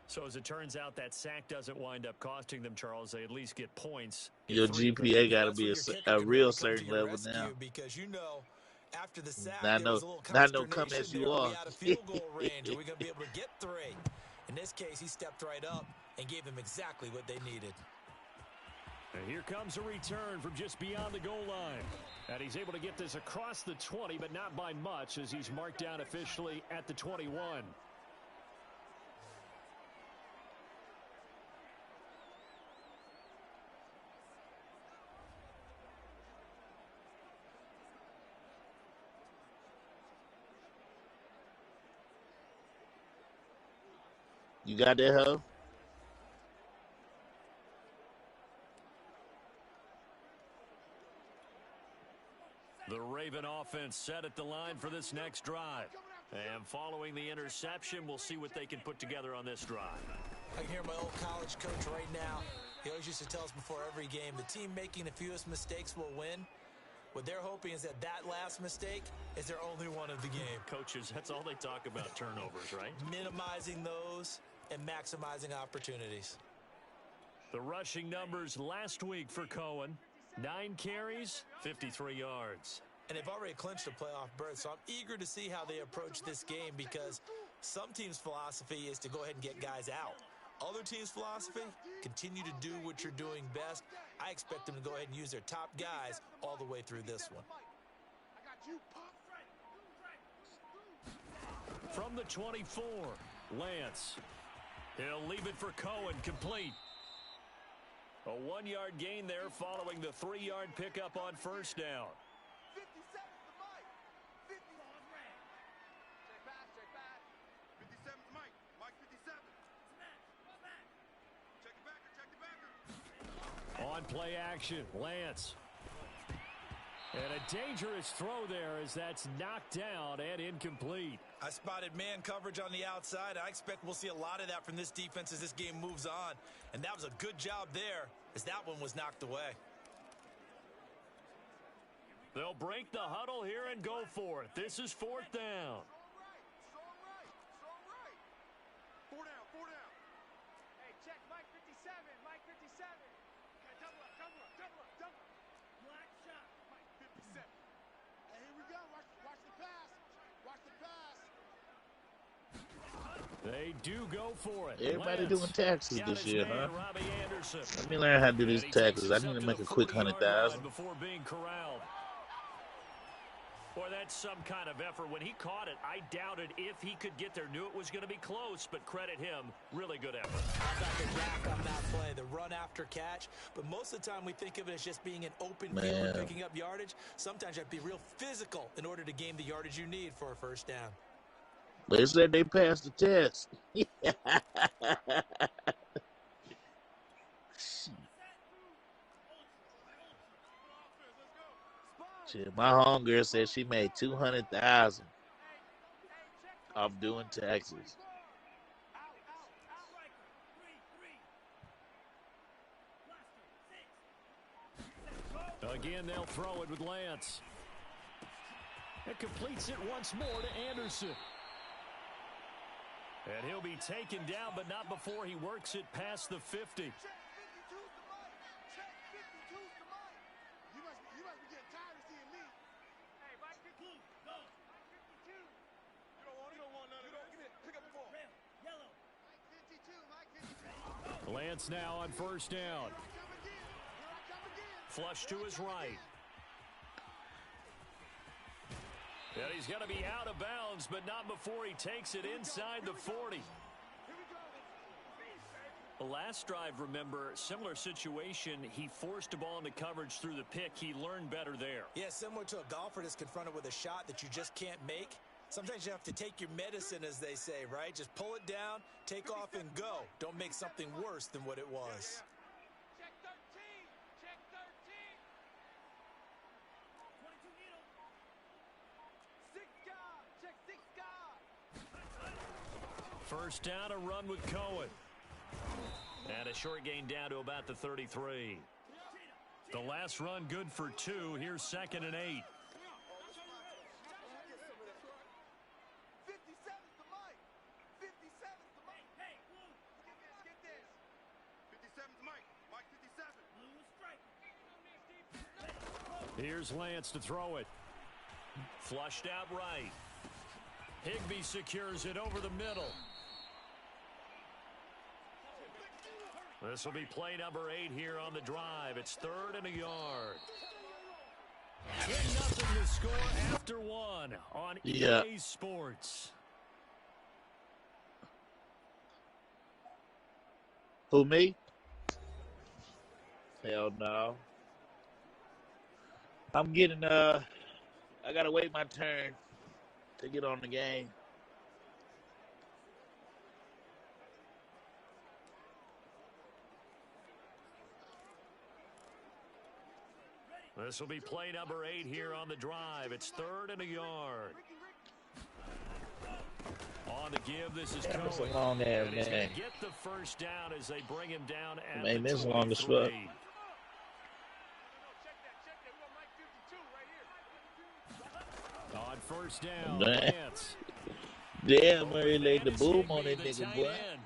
So as it turns out, that sack doesn't wind up costing them, Charles. They at least get points. Your GPA got to be a real certain level now. Because you know, after the sack, not no come as you are. Out of field goal range. Are we going to be able to get 3? In this case, he stepped right up and gave them exactly what they needed. And here comes a return from just beyond the goal line. And he's able to get this across the 20, but not by much, as he's marked down officially at the 21. You got that, Ho? The Raven offense set at the line for this next drive. And following the interception, we'll see what they can put together on this drive. I can hear my old college coach right now. He always used to tell us before every game, the team making the fewest mistakes will win. What they're hoping is that last mistake is their only one of the game. Coaches, that's all they talk about, turnovers, right? Minimizing those and maximizing opportunities. The rushing numbers last week for Cohen. 9 carries, 53 yards. And they've already clinched a playoff berth, so I'm eager to see how they approach this game because some teams' philosophy is to go ahead and get guys out. Other teams' philosophy, continue to do what you're doing best. I expect them to go ahead and use their top guys all the way through this one. From the 24, Lance. He'll leave it for Cohen, complete. A 1-yard gain there following the 3-yard pickup on first down. On play action, Lance. And a dangerous throw there as that's knocked down and incomplete. I spotted man coverage on the outside. I expect we'll see a lot of that from this defense as this game moves on. And that was a good job there as that one was knocked away. They'll break the huddle here and go for it. This is 4th down. They do go for it. Everybody doing taxes this year, huh? Let me learn how to do these taxes. I need to make a quick 100,000. Before being corralled. Boy, that's some kind of effort. When he caught it, I doubted if he could get there. Knew it was going to be close, but credit him. Really good effort. Back and back on that play, the run after catch. But most of the time we think of it as just being an open field and picking up yardage. Sometimes you have to be real physical in order to gain the yardage you need for a first down. They said they passed the test. Shit, my homegirl said she made $200,000 off doing taxes. Again, they'll throw it with Lance. It completes it once more to Anderson. And he'll be taken down, but not before he works it past the 50. Lance now on first down. Flush to his right. And he's going to be out of bounds, but not before he takes it inside the 40. The last drive, remember, similar situation. He forced a ball into coverage through the pick. He learned better there. Yeah, similar to a golfer that's confronted with a shot that you just can't make. Sometimes you have to take your medicine, as they say, right? Just pull it down, take off, and go. Don't make something worse than what it was. Check 13. Check 13. 22 needle. 6 guard. Check 6 guard. First down, a run with Cohen. And a short gain down to about the 33. The last run good for 2. Here's 2nd and 8. Here's Lance to throw it. Flushed out right. Higbee secures it over the middle. This will be play number 8 here on the drive. It's 3rd and a yard. 10-0 to score after 1 on EA Sports. Who, me? Hell no. I'm getting, I gotta wait my turn to get on the game. This will be play number 8 here on the drive. It's 3rd and a yard. On the give, this is Cohen. That's a long ass And he's going game. to get the first down as they bring him down at Man, the this long as 23. fuck. On first down, Damn. Lance. Damn, Murray laid the And it's boom Higbee, on that the nigga, tight boy. end.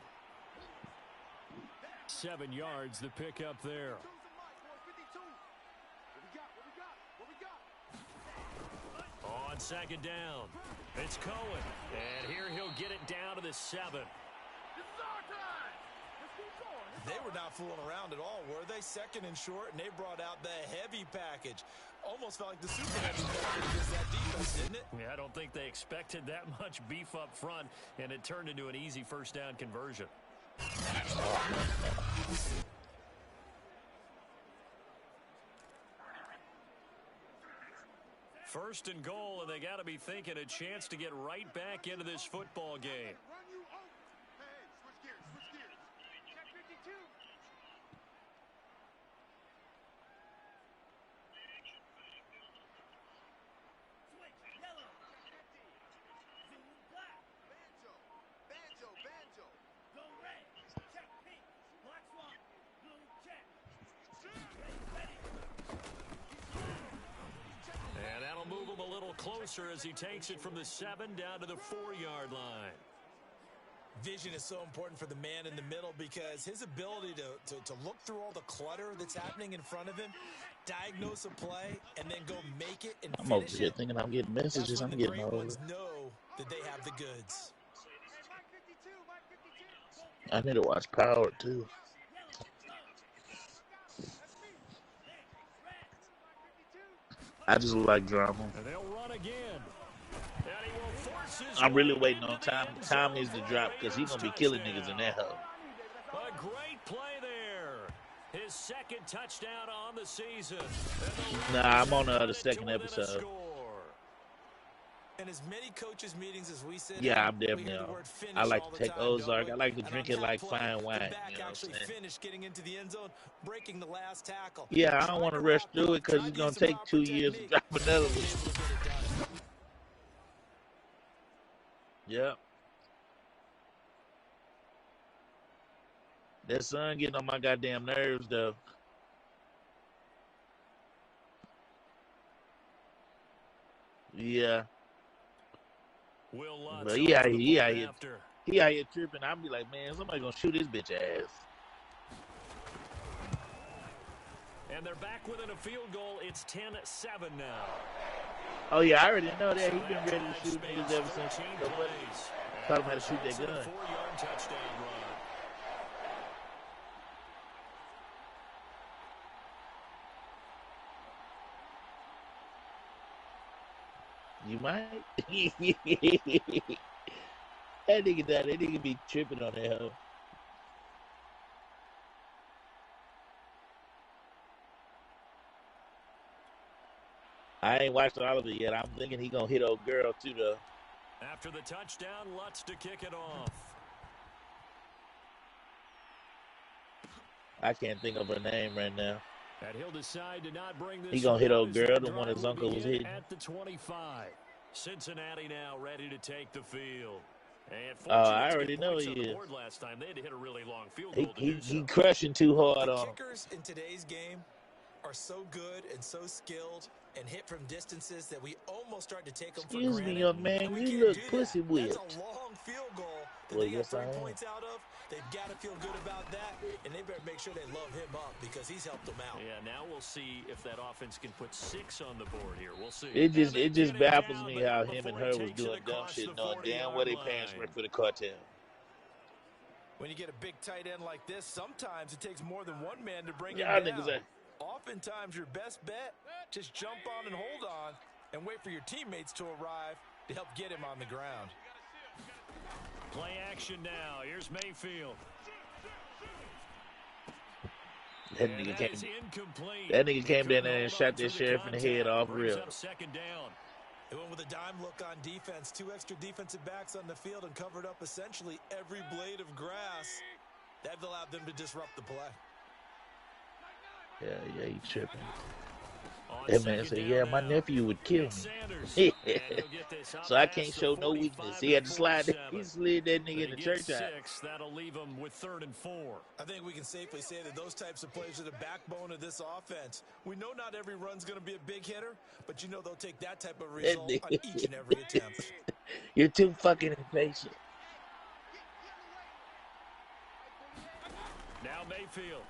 7 yards, the pickup there. On 2nd down, it's Cohen. And here he'll get it down to the 7. They were not fooling around at all, were they? 2nd and short, and they brought out the heavy package. Almost felt like the super heavy package against that defense, didn't it? Yeah, I don't think they expected that much beef up front, and it turned into an easy first down conversion. First and goal, and they got to be thinking a chance to get right back into this football game. And that'll move him a little closer as he takes it from the 7 down to the 4-yard line. Vision is so important for the man in the middle because his ability to look through all the clutter that's happening in front of him, diagnose a play, and then go make it and I'm over finish here it. thinking I'm getting That's messages. when I'm the getting great old. ones know that they have the goods. I need to watch Power, too. I just like drama. And they'll run again. And he will force his I'm really way waiting into on the Tom. end Tom zone needs to for drop a because he's going to be Ravens killing niggas in touchdown. that hole. A great play there. His 2nd touchdown on the season. Nah, I'm on the second episode. And as many coaches meetings as we sit Yeah, in, I'm we definitely hear the on. word finish I like all to the take time, Ozark. don't I we? like to And drink on it that like play, fine the wine. back You know what I'm actually saying? finished getting into the end zone, breaking the last tackle. Yeah, I Tried don't want to to rush rock through one, it because tried it's to going use to some take proper 2 years to technique, drop another was one. able to get it done. Yep. That sun getting on my goddamn nerves, though. Yeah. Will Lutz But over the he point out after. here tripping. I'll be like, man, somebody going to shoot his bitch ass. And they're back within a field goal. It's 10-7 now. Oh, yeah, I already know that. So He's been that ready to drive shoot spans niggas ever since 14 nobody plays. taught him how to shoot that Results in a gun. 4-yard touchdown run. You might. That nigga be tripping on that hoe. I ain't watched all of it yet. I'm thinking he gonna hit old girl too, though. After the touchdown, Lutz to kick it off. I can't think of her name right now. And he'll decide to not bring this He gonna hit one old as girl, that the one drive his will uncle was begin hitting. at the 25. Cincinnati now ready to take the field. And Oh, fortunate I to already get know points he on the is. board last time. They had to hit a really long field He goal to he, do so. he crushing too hard The on him. kickers in today's game are so good and so skilled and hit from distances that we almost start to take them for Excuse me, granted. young man. And we You can't look do that. pussy That's a whipped. long field goal that Well, they got yes, 3 I am. points out of. They've got to feel good about that, and they better make sure they love him up because he's helped them out. Yeah, now we'll see if that offense can put 6 on the board here. We'll see. It just And they it just get him baffles down, me but how not him and before her he was takes it doing dumb across shit, the knowing damn well 40-yard they parents line. work for the cartel. When you get a big tight end like this, sometimes it takes more than one man to bring Y'all him niggas down. ain't. Oftentimes, your best bet, just jump on and hold on and wait for your teammates to arrive to help get him on the ground. Play action now. Here's Mayfield. That And nigga that came. is incomplete. That nigga He came down couldn't there and hold shot on that through sheriff in the head contact. off Brings real. up second down. They went with a dime look on defense, 2 extra defensive backs on the field and covered up essentially every blade of grass. That allowed them to disrupt the play. Yeah, he tripping. On That man second said, down "Yeah, my now, nephew would kill it's me." Sanders. And he'll get this up So I past can't the show no 45 weakness. to He the had to slide. 47. He slid that nigga They in the get church out. 6. That'll leave them with 3rd and 4. I think we can safely say that those types of plays are the backbone of this offense. We know not every run's going to be a big hitter, but you know they'll take that type of That result on nigga. each and every attempt. You're too fucking impatient. Now Mayfield.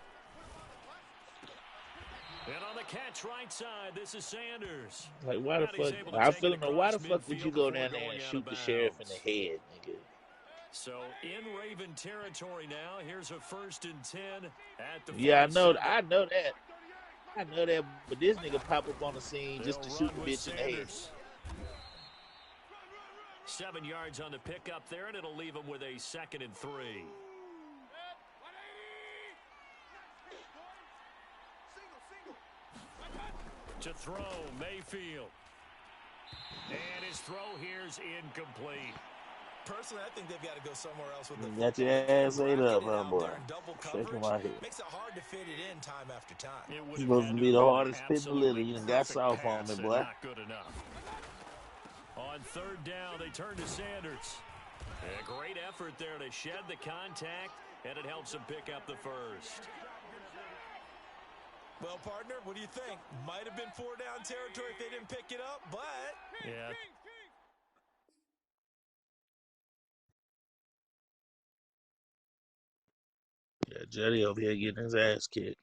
And on the catch right side, this is Sanders. Like, why the And he's fuck? able to I take feel it no. Why the across fuck would you midfield go before down there going and out shoot of the sheriff in bounds. the head, nigga? So in Raven territory now, here's a 1st and 10 at the Yeah, 47. I know that. But this nigga pop up on the scene just to They'll shoot run the with bitch in the head. Sanders. 7 yards on the pickup there, and it'll leave him with a 2nd and 3. To throw, Mayfield. And his throw here's incomplete. Personally, I think they've got to go somewhere else with the You football. got your They ass keep ate racking up, it huh, out boy? there in double Shaking coverage. my head. Makes it hard to fit it in time after time. It would You have supposed had to to be the have been hardest spit in the litter. absolutely You done got perfect soft on pass me, and boy. not good enough. On 3rd down, they turn to Sanders. A great effort there to shed the contact, and it helps him pick up the 1st. Well, partner, what do you think? Might have been 4-down territory if they didn't pick it up, but Yeah. Yeah, Jetty over here getting his ass kicked.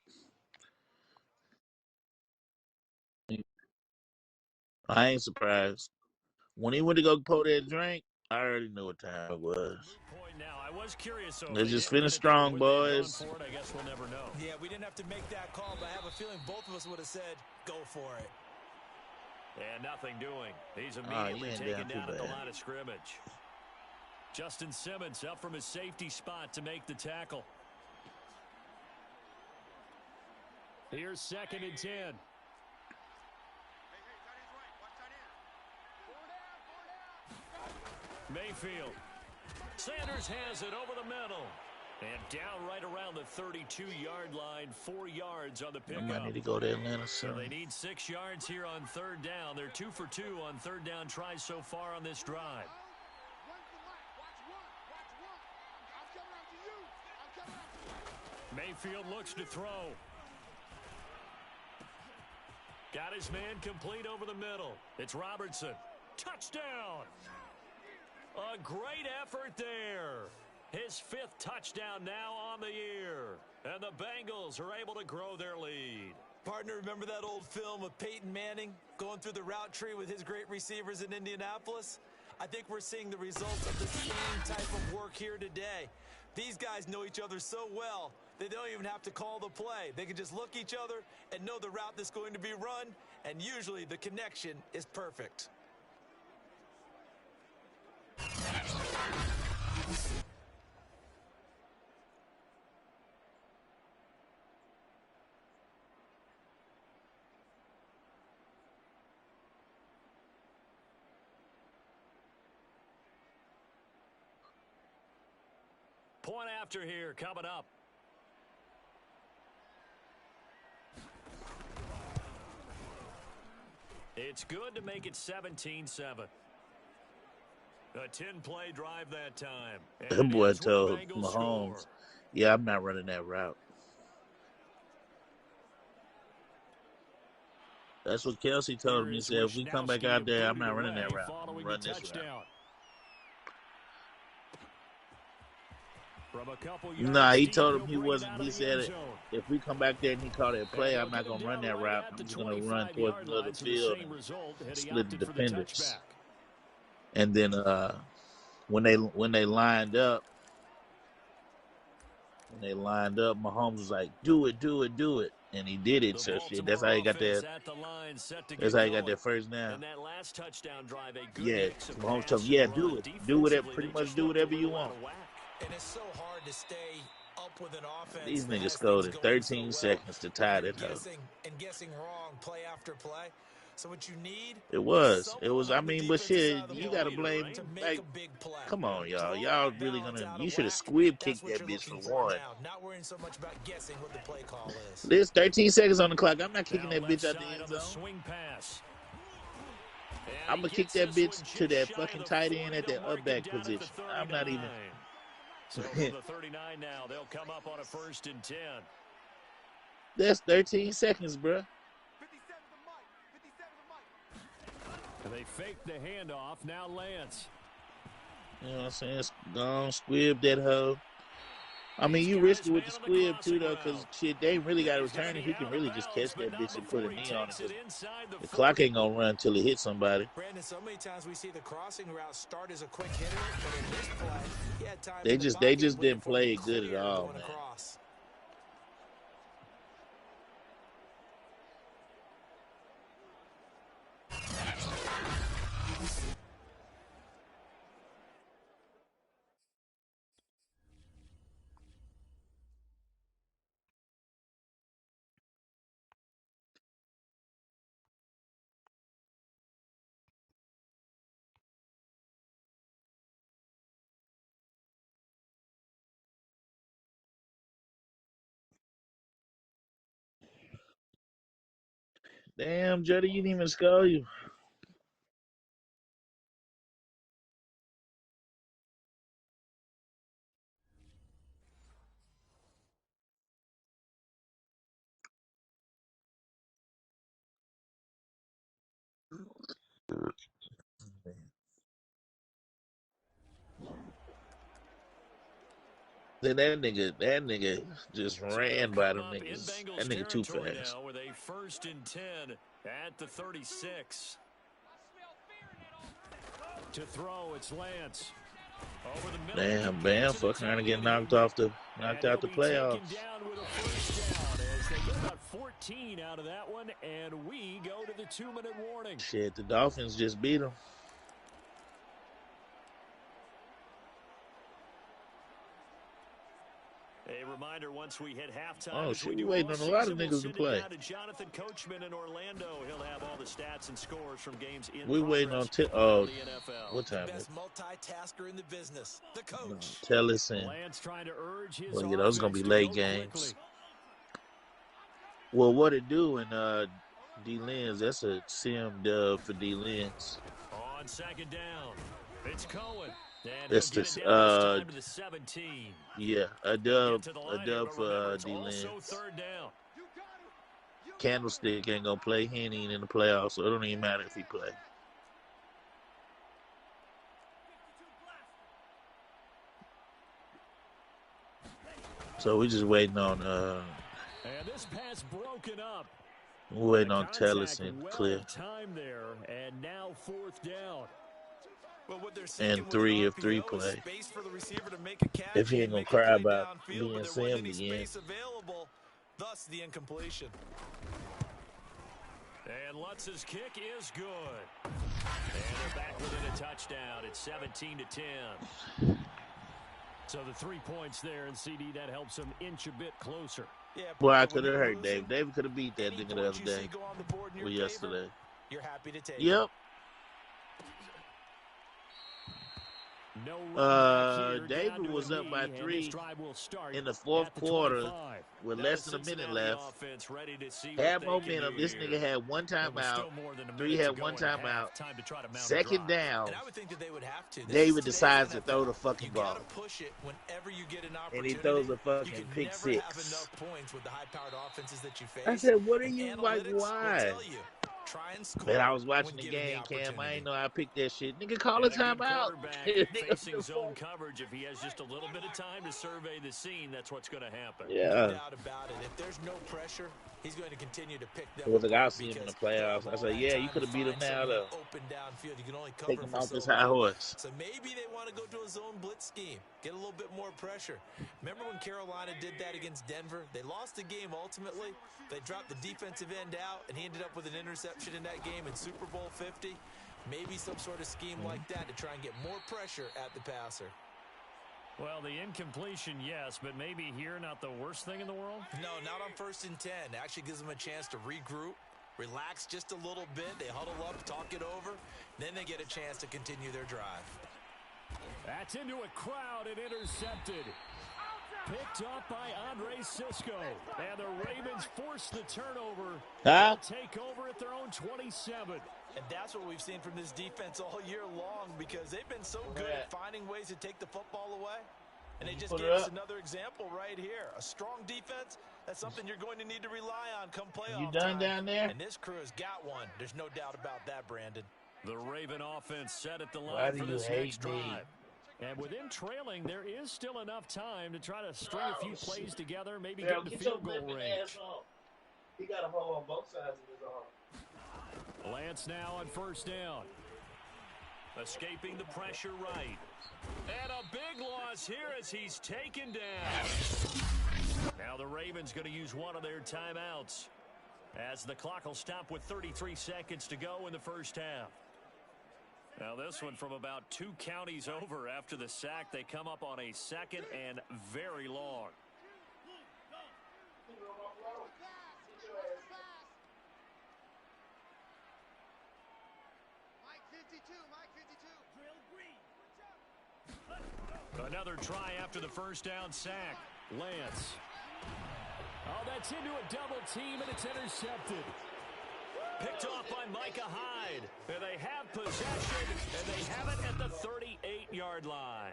I ain't surprised. When he went to go pour that drink, I already knew what time it was. Point now. I was curious, so Let's they just didn't finish get it there. strong, Would they have gone boys. for it? I guess we'll never know. yeah, we didn't have to make that call, but I have a feeling both of us would have said, go for it. And nothing doing. He's you immediately ain't taken down too down at the bad. line of scrimmage. Justin Simmons up from his safety spot to make the tackle. Here's 2nd and 10. Mayfield. Sanders has it over the middle. And down right around the 32-yard line, 4 yards on the I might pickup. need to go to Atlanta So soon. they need 6 yards here on 3rd down. They're 2 for 2 on 3rd down tries so far on this drive. Mayfield looks to throw. Got his man complete over the middle. It's Robertson. Touchdown! A great effort there. His 5th touchdown now on the year. And the Bengals are able to grow their lead. Partner, remember that old film of Peyton Manning going through the route tree with his great receivers in Indianapolis? I think we're seeing the results of the same type of work here today. These guys know each other so well, they don't even have to call the play. They can just look each other and know the route that's going to be run, and usually the connection is perfect. Point after here coming up. It's good to make it 17-7. A 10-play drive that time. That And boy here's where the told Bengals Mahomes, score. yeah, I'm not running that route. That's what Kelsey told him. He said, if we come back out there, I'm not running that route. I'm going to run this route. Nah, he told him he wasn't. He said, if we come back there and he called that play, I'm not going to run that route. I'm just going to run towards the middle of the field and split the defenders. And then when they lined up, Mahomes was like, do it. And he did it. So shit, that's how he got that. That's how he got that first down. And that last touchdown drive, a good Yeah, mix of Mahomes pass told him, yeah, and do run. it. Do whatever, Defensively, pretty they much just do looked a whatever you little out want. of whack. And it's so hard to stay up with an offense. These that niggas has scored things in going 13 so well, seconds to tie that up. guessing wrong play after play. So what you need It was. someone I on the mean, but defensive shit, side of the you ball got to blame, to make like, a big play. come on, y'all. Throw Y'all that really balance gonna, out you of should have whack. squib That's kicked what that you're bitch for looking for one. now. Not worrying so much about guessing what the play call is. There's 13 seconds on the clock. I'm not kicking Now that left bitch out the side end on the zone. swing pass. I'm And gonna he kick gets that this bitch one to just that shy fucking of the tight 40. end at They'll that mark up him back down at the position. 39. I'm not even. So from the 39 now, they'll come up on a 1st and 10. That's 13 seconds, bro. 57 to Mike. 57 to Mike. And they fake the handoff. Now Lance. You know what I'm saying? Don't squib that hoe. I mean, you risky with the squib too, though, because shit, they ain't really got to return it. He can really just catch that bitch and put a knee on it. Cause the clock ain't gonna run until it hits somebody. Brandon, so many times we see the crossing route start as a quick hitter, but in this play, he had time. They just didn't play it good at all, man. Across. Damn, Jody, you didn't even score you. Then that nigga just ran by them niggas. That nigga too fast. Now with a 1st and 10 at the 36. To throw, it's Lance. Over the middle. Damn, Bam fucking trying to get knocked out the playoffs. Down with a 1st down as they get about 14 out of that one, and we go to the 2-minute warning. Shit, the Dolphins just beat them. A reminder, once we hit halftime. Oh, shit, we waiting on a lot of niggas to play. Jonathan Coachman in Orlando. He'll have all the stats and scores from games in We waiting on the NFL. what time is it? Best multitasker in the business, the coach. Tell us in. Lance trying to urge his Well, those gonna be late games. Quickly. Well, what it do in D-Lens? That's a sim dub for D-Lens. On 2nd down, it's Cohen. That's the to the 17. Yeah, a dub for D-Lens. Candlestick ain't gonna play. He ain't even in the playoffs, so it don't even matter if he play. So we just waiting on and this pass broken up. we're waiting on Tellis and clear. Time there, and now 4th down. And 3 if 3 play. If he ain't gonna cry about being Sam again. Thus the incompletion. And Lutz's kick is good. And they're back within a touchdown. It's 17 to 10. So the 3 points there, and CD, that helps them inch a bit closer. Yeah, boy, I could have hurt Dave. David could have beat that nigga the other day. Or yesterday. You're happy to take Yep. No run back here, David down was to a up by knee, and 3 this drive will start in the fourth at the quarter 25. with Now less the than a minute Cincinnati left. offense ready to see Had what they can momentum. do This here. nigga had one It was timeout. still more than a 3 minute had to go one in half. timeout. Time to try to mount a Second drive. down. And I would think that they would have to. David decides to throw the fucking you ball. gotta push it whenever you get an And opportunity. he throws a You fucking can pick never have 6. enough points with the high-powered offenses that you face. I said, what are And you, like, analytics will why? tell you, try and score Man, I was watching when the given game, Cam. I opportunity. ain't know I picked that shit. Nigga, call a And a good timeout. quarterback facing zone coverage. If he has just a little bit of time to survey the scene, that's what's going to happen. No Yeah. doubt about it. If there's no pressure, he's going to continue to pick them It was like, apart I'll see him in the because playoffs. I all said, that yeah, time you could have to beat him find now, someone though. open downfield. You can only cover Take him for off so this high long. horse. So maybe they want to go to a zone blitz scheme, get a little bit more pressure. Remember when Carolina did that against Denver? They lost the game ultimately. They dropped the defensive end out, and he ended up with an interception in that game in Super Bowl 50. Maybe some sort of scheme like that to try and get more pressure at the passer. Well, the incompletion, yes, but maybe here not the worst thing in the world? No, not on 1st and 10. It actually gives them a chance to regroup, relax just a little bit. They huddle up, talk it over. Then they get a chance to continue their drive. That's into a crowd and intercepted. Picked up by Andre Sisco. And the Ravens force the turnover. Huh? They'll take over at their own 27. And that's what we've seen from this defense all year long because they've been so good at finding ways to take the football away. And they just gave us another example right here. A strong defense, that's something you're going to need to rely on come playoff You done time. down there? And this crew has got one. There's no doubt about that, Brandon. The Raven offense set at the Why line do for you this hate next me? drive. And with them trailing, there is still enough time to try to string a few plays together, maybe get in the field goal range. He got a hole on both sides of his arm. Lance now on 1st down. Escaping the pressure right. And a big loss here as he's taken down. Now the Ravens going to use one of their timeouts as the clock will stop with 33 seconds to go in the first half. Now this one from about 2 counties over after the sack. They come up on a 2nd and very long. Another try after the first down sack. Lance. Oh, that's into a double team, and it's intercepted. Picked off by Micah Hyde. And they have possession, and they have it at the 38-yard line.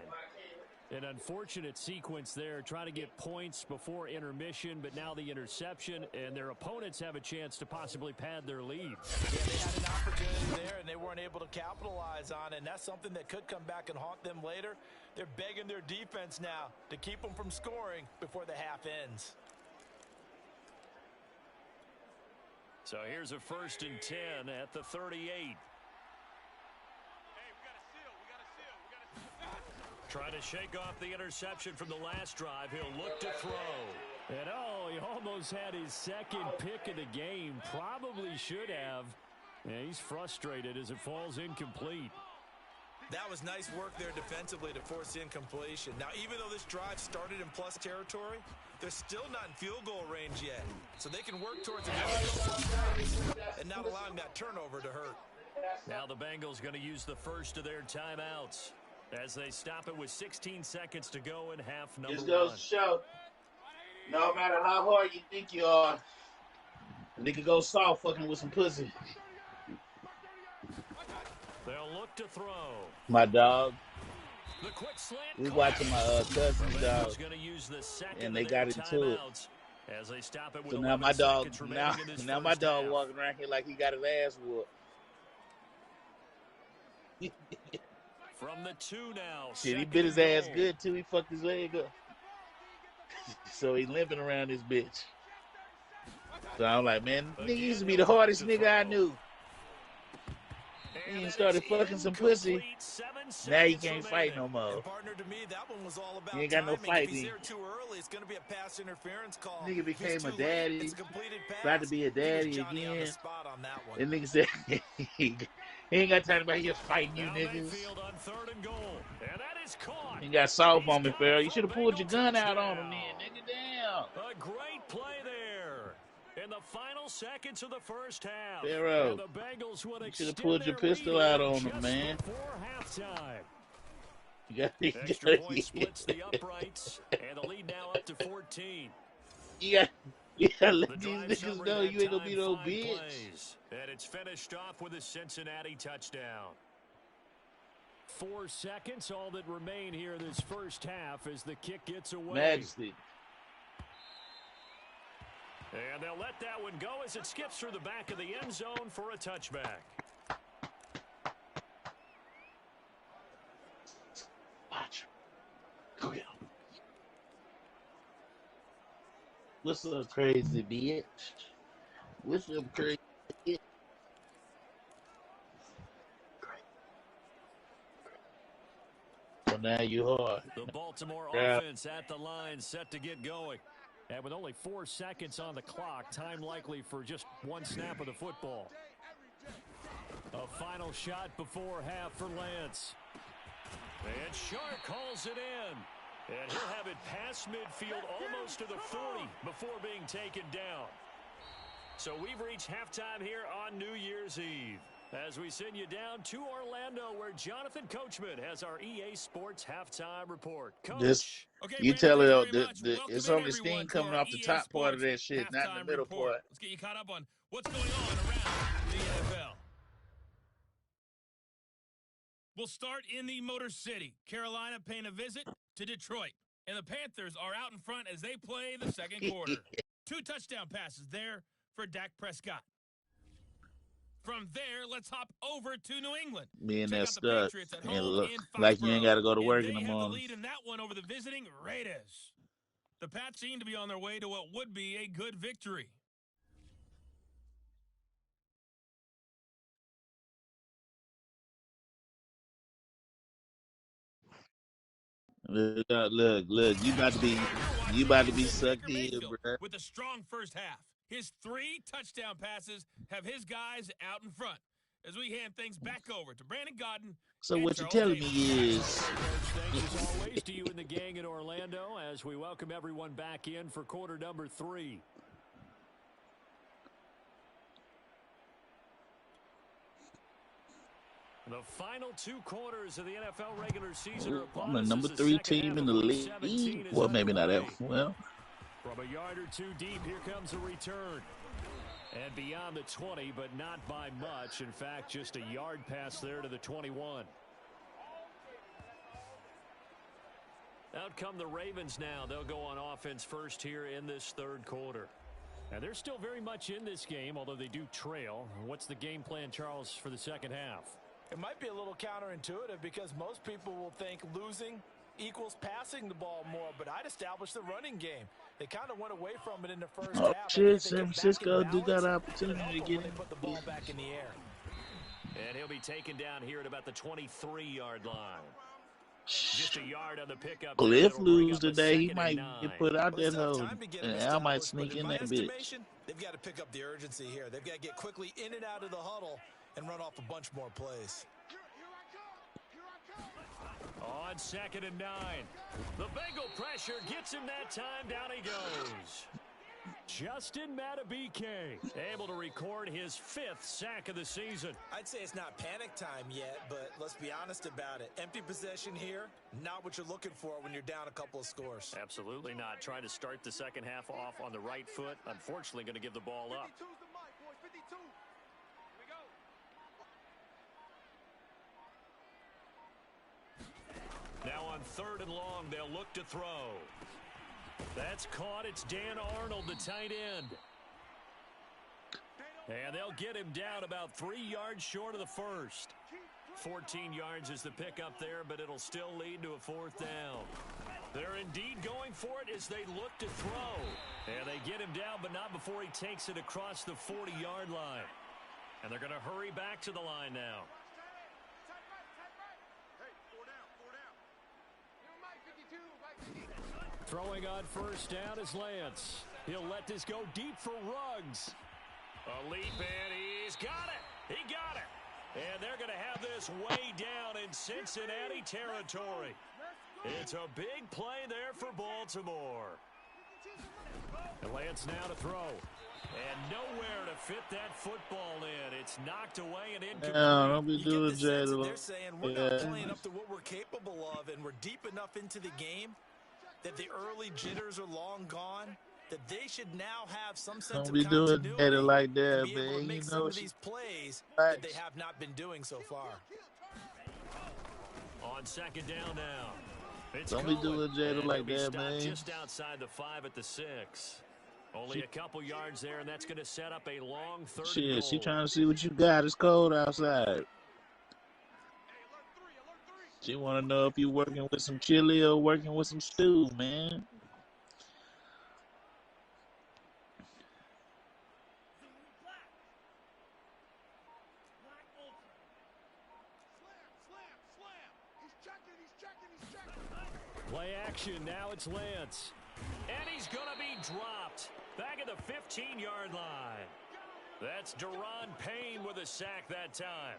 An unfortunate sequence there, trying to get points before intermission, but now the interception, and their opponents have a chance to possibly pad their lead. Yeah, they had an opportunity there, and they weren't able to capitalize on it, and that's something that could come back and haunt them later. They're begging their defense now to keep them from scoring before the half ends. So here's a 1st and 10 at the 38. Trying to shake off the interception from the last drive. He'll look to throw. And oh, he almost had his 2nd pick of the game. Probably should have. Yeah, he's frustrated as it falls incomplete. That was nice work there defensively to force the incompletion. Now, even though this drive started in plus territory, they're still not in field goal range yet. So they can work towards another and not allowing that turnover to hurt. Now the Bengals going to use the first of their timeouts as they stop it with 16 seconds to go in half number 1. This goes to show, no matter how hard you think you are, a nigga go soft fucking with some pussy. They'll look to throw. My dog. The quick slant. We watching my cousin's dog, and they got into it. As they stop it with so now my dog, now my dog half. walking around here like he got his ass whooped. From the 2 now. Shit, he bit his ass good too. He fucked his leg up. So he limping around this bitch. So I'm like, man, nigga used to be the hardest nigga I knew. He started fucking some pussy. Now you can't fight no more. Partner, to me, that one was all about You ain't got no timing. fight. If he's there too early, it's going to be a pass interference call. Nigga became a Late, daddy. a Tried to be a daddy on again. the spot on that one. And nigga said he ain't got time about here fighting you Now niggas. Mayfield on 3rd and goal. And that is caught. You got soft on me, Farrell. You should have pulled your gun out on him then, nigga. Damn. A great play there. In the final seconds of the first half. Pharaoh, and the Bengals would you should have pulled your pistol out on him, man. Before halftime. Extra point splits the uprights, and the lead now up to 14. You gotta let The these drive niggas summary know that you ain't gonna time, be no 5 bitch. plays. And it's finished off with a Cincinnati touchdown. 4 seconds, all that remain here in this first half as the kick gets away. Majesty. And they'll let that one go as it skips through the back of the end zone for a touchback. Watch. Go get him. What's up, crazy bitch? What's up, crazy bitch? So now you are. The Baltimore Yeah. offense at the line, set to get going. And with only 4 seconds on the clock, time likely for just one snap of the football. A final shot before half for Lance. And Shark calls it in. And he'll have it past midfield almost to the 40 before being taken down. So we've reached halftime here on New Year's Eve, as we send you down to Orlando, where Jonathan Coachman has our EA Sports halftime report. Coach. This, Okay, you Brandon, tell thank you it, very much. it's Welcome in, only steam everyone, to coming our off the EA top part of Sports that shit, not in the halftime middle report. part. Let's get you caught up on what's going on around the NFL. We'll start in the Motor City. Carolina paying a visit to Detroit. And the Panthers are out in front as they play the second quarter. 2 touchdown passes there for Dak Prescott. From there, let's hop over to New England. Me and Check that out the stud. Patriots at And home look in like you ain't Foxborough. got to go to And work they in the have the morning. lead in that one over the visiting Raiders. The Pats seem to be on their way to what would be a good victory. Look, you about to be sucked in, bro. With a strong first half. His 3 touchdown passes have his guys out in front. As we hand things back over to Brandon Godden. So what you're telling me is, Thanks as always to you and the gang in Orlando as we welcome everyone back in for quarter number 3. The final 2 quarters of the NFL regular season are upon I'm the us number as 3 second team half in the of Week league. 17 is Well, maybe not underway. that well. From a yard or 2 deep, here comes a return. And beyond the 20, but not by much. In fact, just a yard pass there to the 21. Out come the Ravens now. They'll go on offense first here in this third quarter. And they're still very much in this game, although they do trail. What's the game plan, Charles, for the second half? It might be a little counterintuitive because most people will think losing equals passing the ball more, but I'd establish the running game. They kind of went away from it in the first Oh half. shit, San Francisco do got an opportunity to get in. Put the ball back in the air. And he'll be taken down here at about the 23-yard line. Just a yard on the pickup. Cliff lose today, he might get put out that hole, and Al might sneak in that bitch. They've got to pick up the urgency here. They've got to get quickly in and out of the huddle and run off a bunch more plays. On 2nd and 9. The Bengal pressure gets him that time. Down he goes. Justin Madubuike able to record his 5th sack of the season. I'd say it's not panic time yet, but let's be honest about it. Empty possession here, not what you're looking for when you're down a couple of scores. Absolutely not. Trying to start the second half off on the right foot. Unfortunately, going to give the ball up. 52's the mic, boys. 52. Here we go. Now on 3rd and long, they'll look to throw. That's caught. It's Dan Arnold, the tight end. And they'll get him down about 3 yards short of the first. 14 yards is the pickup there, but it'll still lead to a 4th down. They're indeed going for it as they look to throw. And they get him down, but not before he takes it across the 40-yard line. And they're going to hurry back to the line now. Throwing on 1st down is Lance. He'll let this go deep for Ruggs. A leap, and he's got it. He got it. And they're going to have this way down in Cincinnati territory. It's a big play there for Baltimore. And Lance now to throw. And nowhere to fit that football in. It's knocked away and incomplete. Yeah, don't be doing the sense that Jada. they're saying we're not playing up to what we're capable of, and we're deep enough into the game that the early jitters are long gone, that they should now have some sense Don't of be doing continuity Jada like and that, be able to man. make You some know of she these plays likes. that they have not been doing so far. On second down now. It's Don't be doing Jada like that, man. Just outside the 5 at the 6. Only a couple yards there, and that's going to set up a long third and goal. She trying to see what you got. It's cold outside. She want to know if you working with some chili or working with some stew, man. Play action. Now it's Lance. And he's going to be dropped. Back at the 15-yard line. That's Deron Payne with a sack that time.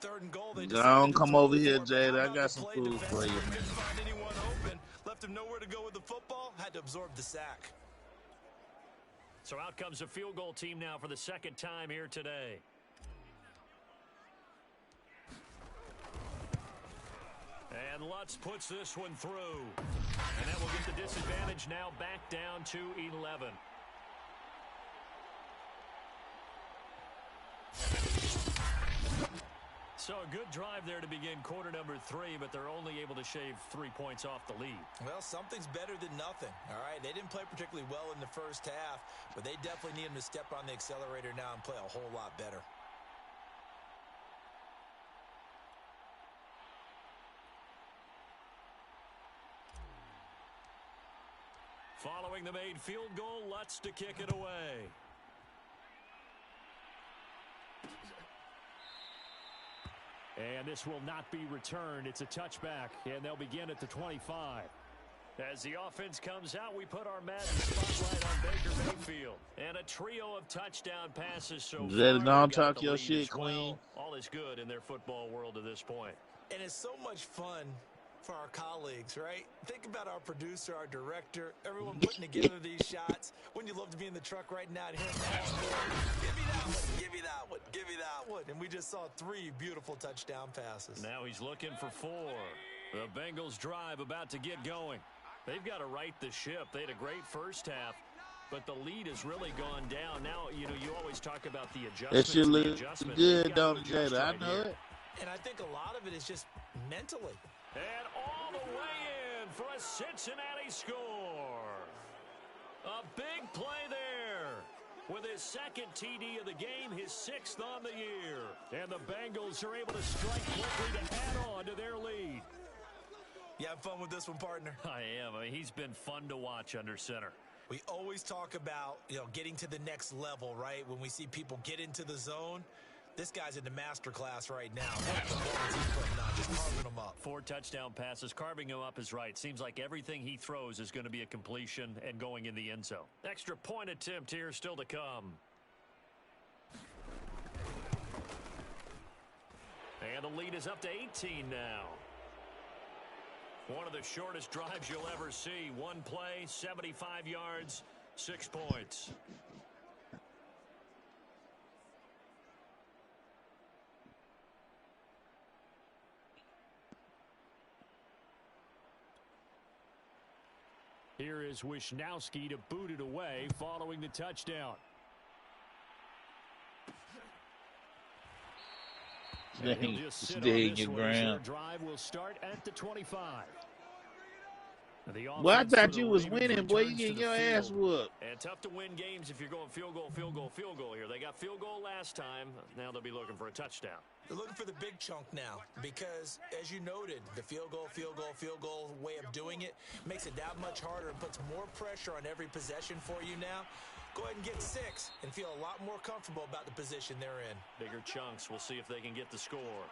Third and goal. They Don't come over here, Jada. Jada. I got some food for you, man. Couldn't find anyone open. Left him nowhere to go with the football. Had to absorb the sack. So out comes a field goal team now for the second time here today. And Lutz puts this one through. And that will get the disadvantage now back down to 11. So a good drive there to begin quarter number 3, but they're only able to shave 3 points off the lead. Well, something's better than nothing, all right? They didn't play particularly well in the first half, but they definitely need them to step on the accelerator now and play a whole lot better. Following the made field goal, Lutz to kick it away. And this will not be returned. It's a touchback, and they'll begin at the 25. As the offense comes out, we put our Madden spotlight on Baker Mayfield. And a trio of touchdown passes so far. Jada, don't talk your shit, Queen. All is good in their football world at this point. And it's so much fun for our colleagues, right? Think about our producer, our director, everyone putting together these shots. Wouldn't you love to be in the truck right now and hear give me that one, give me that one, give me that one. And we just saw 3 beautiful touchdown passes. Now he's looking for 4. The Bengals drive about to get going. They've got to right the ship. They had a great first half, but the lead has really gone down. Now, you know, you always talk about the adjustments. That shit look good, don't it, Jada? I know it. And I think a lot of it is just mentally. And all the way in for a Cincinnati score. A big play there. With his second TD of the game, his 6th on the year. And the Bengals are able to strike quickly to add on to their lead. You have fun with this one, partner? I am. I mean, he's been fun to watch under center. We always talk about, you know, getting to the next level, right? When we see people get into the zone. This guy's in the master class right now. What a performance he's putting on, just carving them up. 4 touchdown passes. Carving him up is right. Seems like everything he throws is going to be a completion and going in the end zone. Extra point attempt here still to come. And the lead is up to 18 now. One of the shortest drives you'll ever see. One play, 75 yards, 6 points. Here is Wisnowski to boot it away following the touchdown. Stay your ground. Drive will start at the 25. Well, I thought you was winning, boy. You getting your ass whooped. And tough to win games if you're going field goal, field goal, field goal here. They got field goal last time. Now they'll be looking for a touchdown. They're looking for the big chunk now because, as you noted, the field goal way of doing it makes it that much harder and puts more pressure on every possession for you now. Go ahead and get 6 and feel a lot more comfortable about the position they're in. Bigger chunks. We'll see if they can get the score.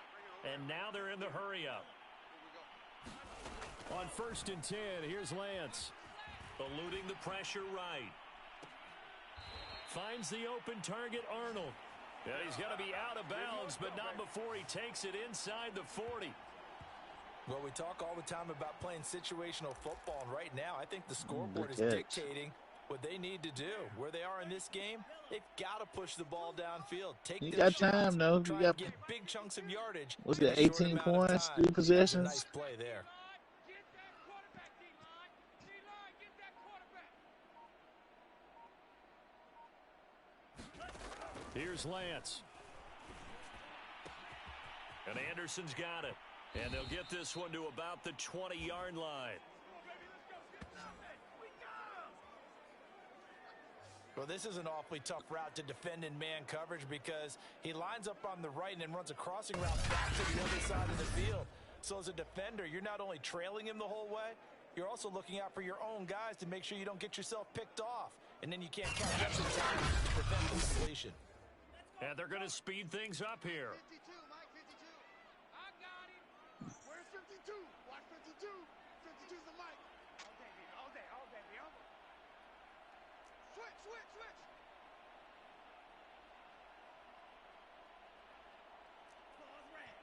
And now they're in the hurry-up. On 1st and 10, here's Lance. Eluding the pressure right. Finds the open target, Arnold. Yeah, he's got to be out of bounds, but not before he takes it inside the 40. Well, we talk all the time about playing situational football, and right now I think the scoreboard is dictating what they need to do. Where they are in this game, they've got to push the ball downfield. Take You their got shots, time, though. You try got, and get big chunks of yardage. what's in that, a short 18 amount of points, time. 3 That was a possessions? nice play there. Get that quarterback, D-line. D-line, get that quarterback. Here's Lance. And Anderson's got it. And they'll get this one to about the 20-yard line. Well, this is an awfully tough route to defend in man coverage because he lines up on the right and then runs a crossing route back to the other side of the field. So as a defender, you're not only trailing him the whole way, you're also looking out for your own guys to make sure you don't get yourself picked off. And then you can't catch up in time to prevent the completion. And they're going to speed things up here. 52, Mike, 52. I got him. Where's 52? Watch 52. 52's the mic. All day, baby. All day, all day, baby. Switch, switch, switch. Pause red.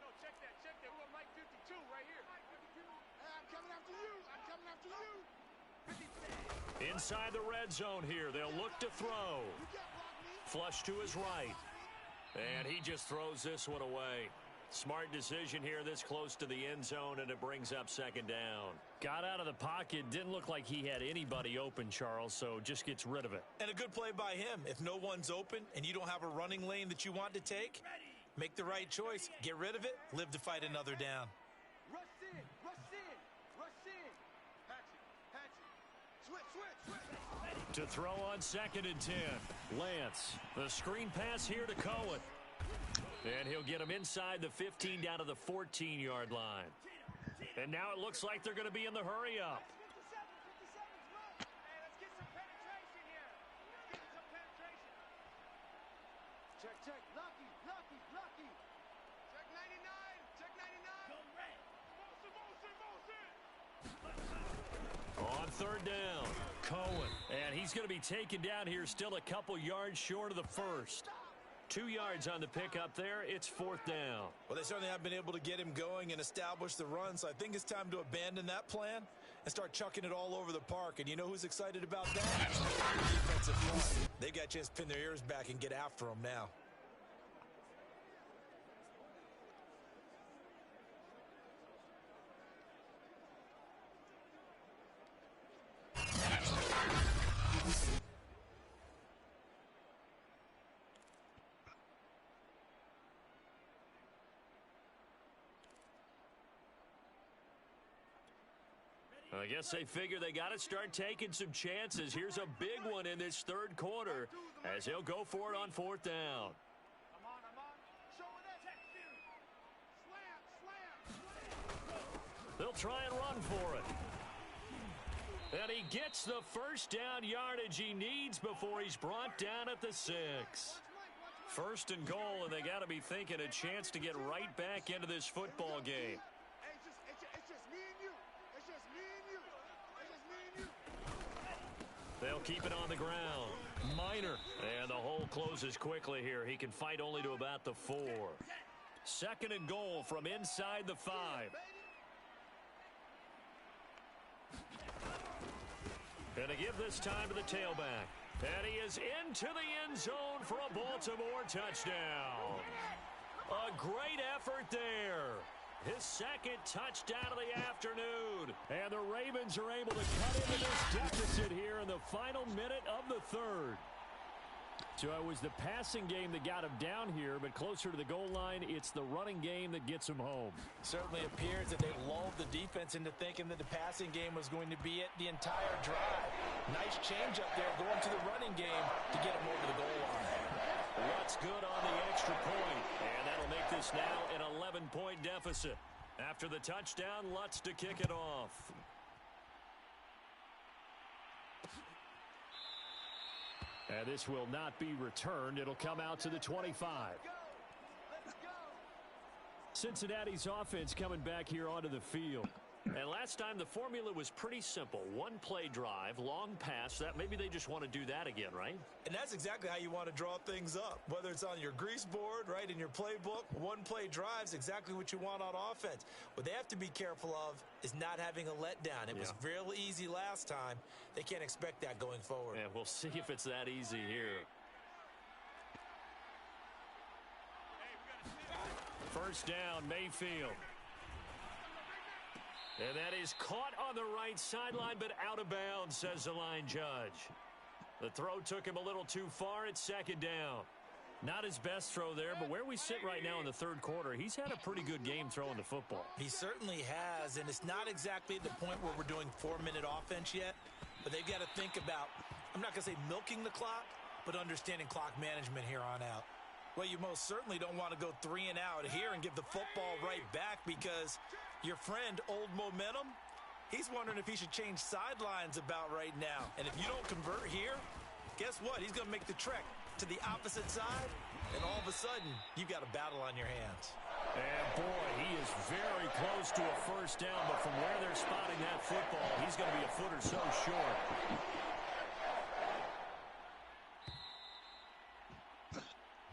No, check that, check that. Who am Mike 52 right here? Mike 52. Hey, I'm coming after you. I'm coming after you. 57. Inside the red zone here, they'll look to throw. Flush to his right. And he just throws this one away. Smart decision here this close to the end zone, and it brings up second down. Got out of the pocket. Didn't look like he had anybody open, Charles, so just gets rid of it. And a good play by him. If no one's open and you don't have a running lane that you want to take, make the right choice. Get rid of it. Live to fight another down. Rush in, rush in, rush in. Hatchet, hatchet. Switch, switch, switch. To throw on 2nd and 10. Lance, the screen pass here to Cohen. And he'll get him inside the 15 down to the 14-yard line. And now it looks like they're going to be in the hurry-up. 57, 57's right. Hey, let's get some penetration here. Let's get some penetration. Check, check. Lucky, lucky, lucky. Check 99, check 99. Go red. Motion, motion, motion. On 3rd down, Cohen. And he's going to be taken down here still a couple yards short of the first. 2 yards on the pickup there. It's 4th down. Well, they certainly have been able to get him going and establish the run, so I think it's time to abandon that plan and start chucking it all over the park. And you know who's excited about that? The defensive front. They've got a chance to pin their ears back and get after him now. I guess they figure they got to start taking some chances. Here's a big one in this 3rd quarter as he'll go for it on 4th down. I'm on. Show it that. Slam. They'll try and run for it. And he gets the first down yardage he needs before he's brought down at the 6. 1st and goal, and they got to be thinking a chance to get right back into this football game. It's just me and you. It's just me and you. It's just me and you. They'll keep it on the ground. Minor. And the hole closes quickly here. He can fight only to about the 4. 2nd and goal from inside the 5. And to give this time to the tailback. And he is into the end zone for a Baltimore touchdown. A great effort there. His 2nd touchdown of the afternoon. And the Ravens are able to cut into this deficit here in the final minute of the 3rd. So it was the passing game that got him down here, but closer to the goal line, it's the running game that gets him home. Certainly appears that they lulled the defense into thinking that the passing game was going to be it the entire drive. Nice change up there going to the running game to get him over the goal line. What's good on the extra point, and that'll make this now an 11-point deficit. After the touchdown, Lutz to kick it off. And this will not be returned. It'll come out to the 25. Cincinnati's offense coming back here onto the field. And last time the formula was pretty simple. One play drive, long pass. That maybe they just want to do that again, right? And that's exactly how you want to draw things up. Whether it's on your grease board, right, in your playbook, one play drive is exactly what you want on offense. What they have to be careful of is not having a letdown. It was real easy last time. They can't expect that going forward. And we'll see if it's that easy here. First down, Mayfield. And that is caught on the right sideline, but out of bounds, says the line judge. The throw took him a little too far at second down. Not his best throw there, but where we sit right now in the third quarter, he's had a pretty good game throwing the football. He certainly has, and it's not exactly at the point where we're doing 4-minute offense yet, but they've got to think about, I'm not going to say milking the clock, but understanding clock management here on out. Well, you most certainly don't want to go 3 and out here and give the football right back because your friend, Old Momentum, he's wondering if he should change sidelines about right now. And if you don't convert here, guess what? He's going to make the trek to the opposite side, and all of a sudden, you've got a battle on your hands. And, boy, he is very close to a first down, but from where they're spotting that football, he's going to be a foot or so short.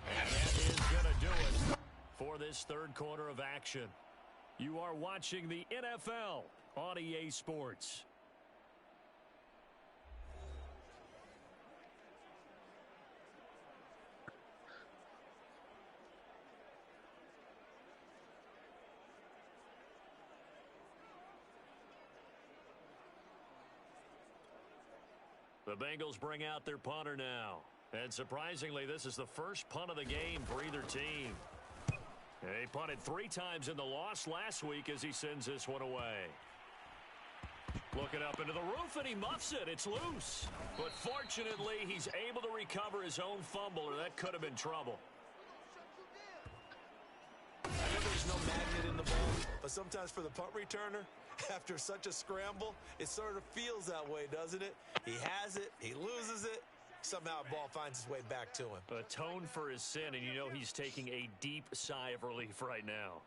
And that is going to do it for this third quarter of action. You are watching the NFL on EA Sports. The Bengals bring out their punter now. And surprisingly, this is the first punt of the game for either team. He punted 3 times in the loss last week as he sends this one away. Looking up into the roof, and he muffs it. It's loose. But fortunately, he's able to recover his own fumble, or that could have been trouble. I know there's no magnet in the ball, but sometimes for the punt returner, after such a scramble, it sort of feels that way, doesn't it? He has it, he loses it, somehow the ball finds its way back to him. Atone for his sin, and you know he's taking a deep sigh of relief right now.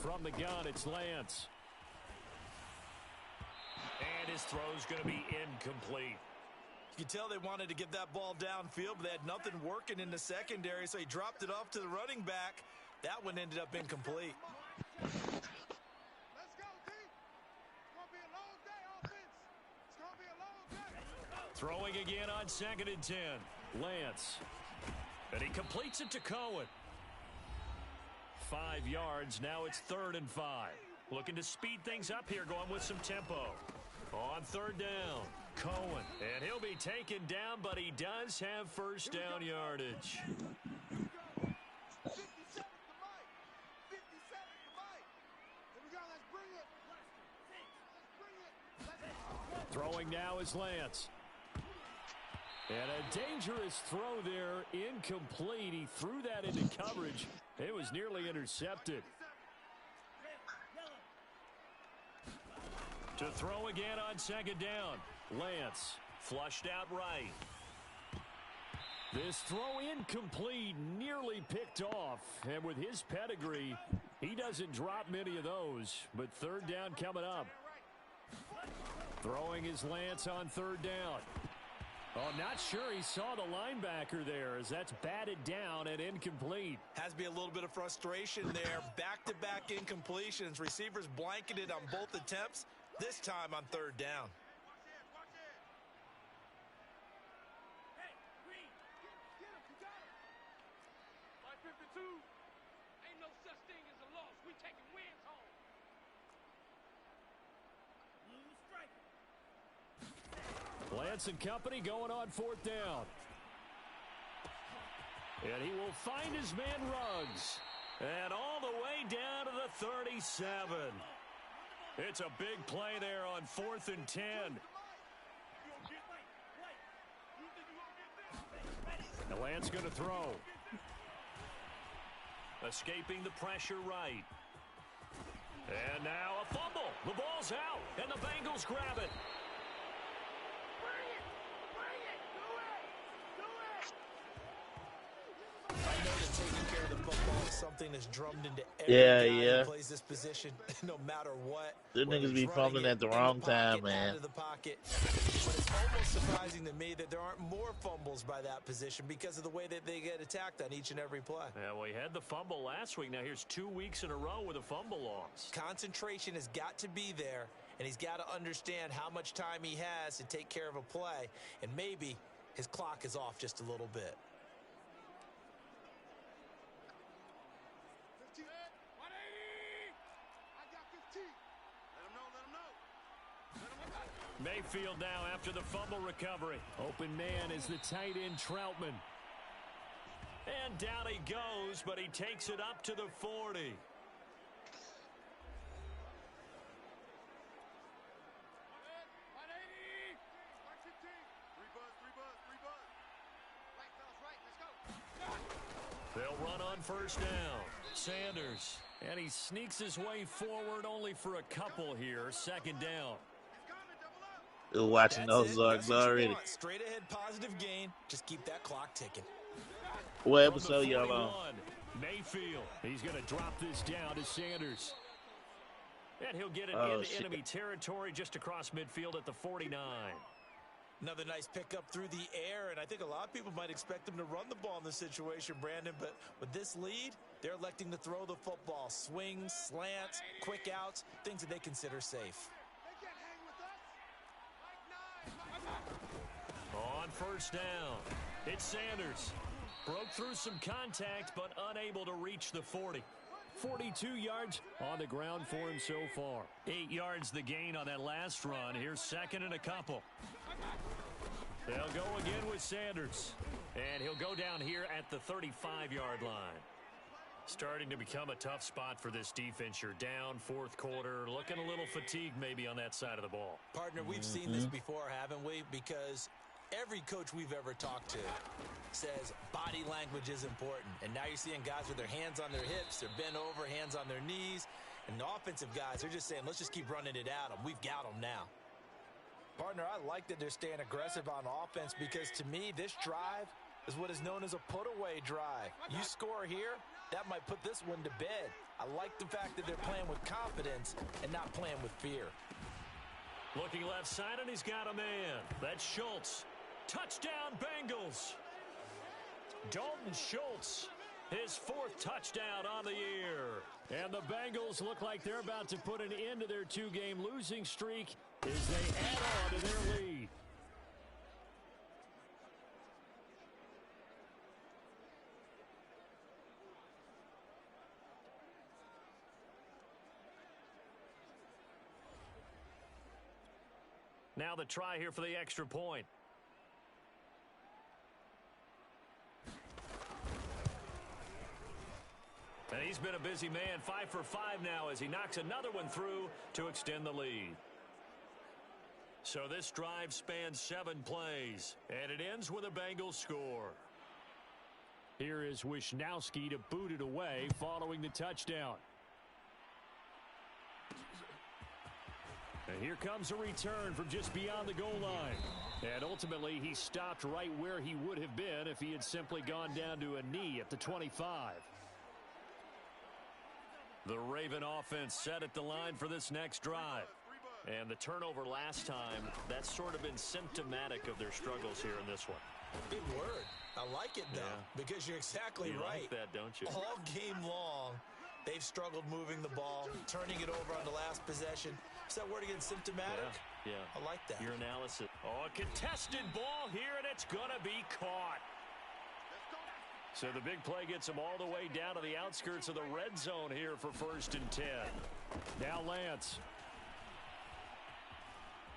From the gun, it's Lance. And his throw's going to be incomplete. You can tell they wanted to get that ball downfield, but they had nothing working in the secondary, so he dropped it off to the running back. That one ended up incomplete. Let's go, D. It's going to be a long day, offense. It's going to be a long day. Throwing again on 2nd and 10. Lance. And he completes it to Cohen. 5 yards. Now it's 3rd and 5. Looking to speed things up here, going with some tempo. On 3rd down, Cohen. And he'll be taken down, but he does have first down yardage. 57 to Mike. 57 to Mike. Here we go. Let's bring it. Let's bring it. Throwing now is Lance. And a dangerous throw there, incomplete. He threw that into coverage. It was nearly intercepted. To throw again on 2nd down. Lance flushed out right. This throw incomplete, nearly picked off. And with his pedigree, he doesn't drop many of those. But 3rd down coming up. Throwing is Lance on 3rd down. Oh, not sure he saw the linebacker there as that's batted down and incomplete. Has to be a little bit of frustration there. Back-to-back incompletions. Receivers blanketed on both attempts, this time on 3rd down. Hey, Green, get him, you got him. 552. Ain't no such thing as a loss. We taking wins home. Blue striker. Lance and company going on 4th down. And he will find his man Ruggs. And all the way down to the 37. It's a big play there on 4th and 10. And Lance going to throw. Escaping the pressure right. And now a fumble. The ball's out, and the Bengals grab it. I know that taking care of the football is something that's drummed into every guy who plays this position, no matter what. The niggas be fumbling at the wrong time, man. Out of the pocket. But it's almost surprising to me that there aren't more fumbles by that position because of the way that they get attacked on each and every play. Yeah, well, he had the fumble last week. Now here's 2 weeks in a row with a fumble loss. Concentration has got to be there, and he's got to understand how much time he has to take care of a play, and maybe his clock is off just a little bit. Mayfield now after the fumble recovery. Open man is the tight end Troutman. And down he goes, but he takes it up to the 40. They'll run on first down. Sanders. And he sneaks his way forward only for a couple here. Second down. Watching those Zarks already. Straight ahead positive gain. Just keep that clock ticking. What episode y'all on? Mayfield. He's going to drop this down to Sanders. And he'll get it into enemy territory just across midfield at the 49. Another nice pickup through the air, and I think a lot of people might expect him to run the ball in this situation, Brandon, but with this lead, they're electing to throw the football. Swings, slants, quick outs, things that they consider safe. On first down, it's Sanders. Broke through some contact, but unable to reach the 40. 42 yards on the ground for him so far. 8 yards the gain on that last run. Here's second and a couple. They'll go again with Sanders. And he'll go down here at the 35-yard line. Starting to become a tough spot for this defense. You're down fourth quarter, looking a little fatigued maybe on that side of the ball. Partner, we've seen this before, haven't we? Because every coach we've ever talked to says body language is important. And now you're seeing guys with their hands on their hips, they're bent over, hands on their knees. And the offensive guys are just saying, let's just keep running it at them. We've got them now. Partner, I like that they're staying aggressive on offense because to me, this drive is what is known as a put-away drive. You score here, that might put this one to bed. I like the fact that they're playing with confidence and not playing with fear. Looking left side, and he's got a man. That's Schultz. Touchdown, Bengals. Dalton Schultz, his fourth touchdown on the year. And the Bengals look like they're about to put an end to their two-game losing streak as they add on to their lead. Now the try here for the extra point. And he's been a busy man, 5 for 5 now as he knocks another one through to extend the lead. So this drive spans 7 plays, and it ends with a Bengals score. Here is Wisnowski to boot it away following the touchdown. And here comes a return from just beyond the goal line. And ultimately, he stopped right where he would have been if he had simply gone down to a knee at the 25. The Raven offense set at the line for this next drive. And the turnover last time, that's sort of been symptomatic of their struggles here in this one. Big word. I like it, though, because you're exactly right. You like that, don't you? All game long, they've struggled moving the ball, turning it over on the last possession. Is that word again, symptomatic? Yeah. I like that. Your analysis. Oh, a contested ball here, and it's going to be caught. So the big play gets him all the way down to the outskirts of the red zone here for 1st and 10. Now Lance.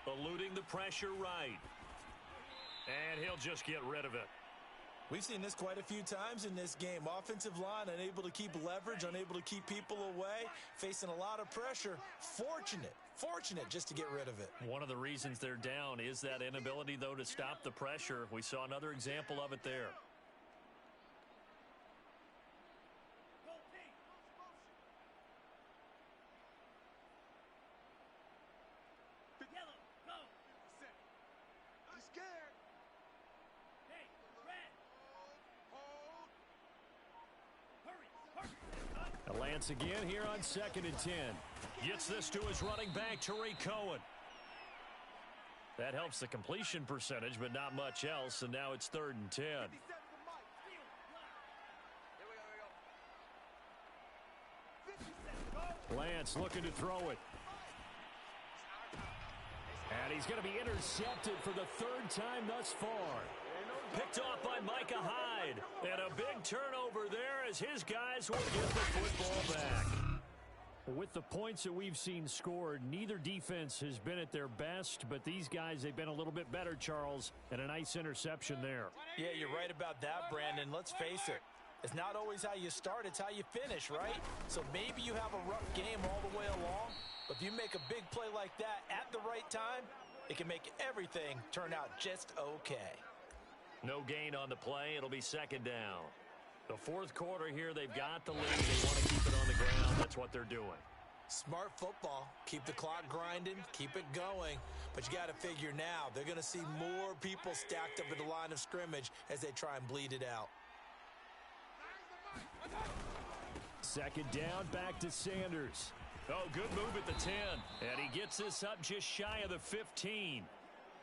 Eluding the pressure right. And he'll just get rid of it. We've seen this quite a few times in this game. Offensive line unable to keep leverage, unable to keep people away, facing a lot of pressure. Fortunate just to get rid of it. One of the reasons they're down is that inability, though, to stop the pressure. We saw another example of it there. Lance again here on 2nd and 10. Gets this to his running back, Tariq Cohen. That helps the completion percentage, but not much else, and now it's 3rd and 10. Lance looking to throw it. And he's going to be intercepted for the 3rd time thus far. Picked off by Micah Hyde. And a big turnover there as his guys will get the football back. With the points that we've seen scored, neither defense has been at their best, but these guys, they've been a little bit better, Charles, and a nice interception there. Yeah, you're right about that, Brandon. Let's face it. It's not always how you start, it's how you finish, right? So maybe you have a rough game all the way along, but if you make a big play like that at the right time, it can make everything turn out just okay. No gain on the play. It'll be 2nd down. The 4th quarter here, they've got the lead. They want to keep it on the ground. That's what they're doing. Smart football. Keep the clock grinding. Keep it going. But you got to figure now, they're going to see more people stacked up at the line of scrimmage as they try and bleed it out. 2nd down, back to Sanders. Oh, good move at the 10. And he gets this up just shy of the 15.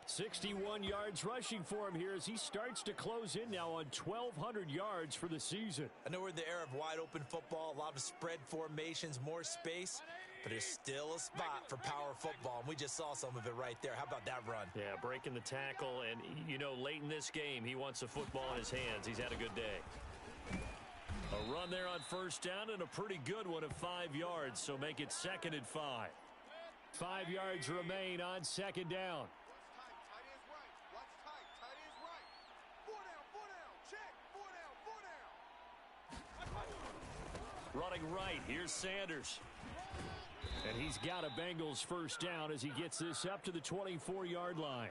61 yards rushing for him here as he starts to close in now on 1,200 yards for the season. I know we're in the era of wide open football, a lot of spread formations, more space, but there's still a spot for power football, and we just saw some of it right there. How about that run? Yeah, breaking the tackle, and, you know, late in this game, he wants the football in his hands. He's had a good day. A run there on 1st down and a pretty good one of 5 yards, so make it 2nd and 5. 5 yards remain on 2nd down. Running right, here's Sanders. And he's got a Bengals 1st down as he gets this up to the 24-yard line.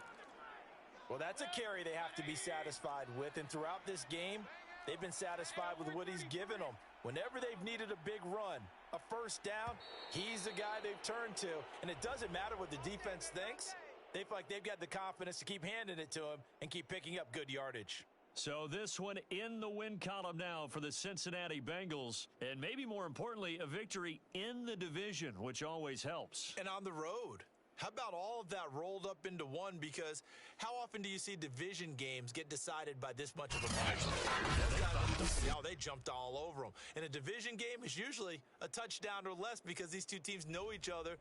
Well, that's a carry they have to be satisfied with, and throughout this game, they've been satisfied with what he's given them. Whenever they've needed a big run, a 1st down, he's the guy they've turned to. And it doesn't matter what the defense thinks. They feel like they've got the confidence to keep handing it to him and keep picking up good yardage. So this one in the win column now for the Cincinnati Bengals. And maybe more importantly, a victory in the division, which always helps. And on the road. How about all of that rolled up into one? Because how often do you see division games get decided by this much of a margin? They jumped all over them. And a division game is usually a touchdown or less because these two teams know each other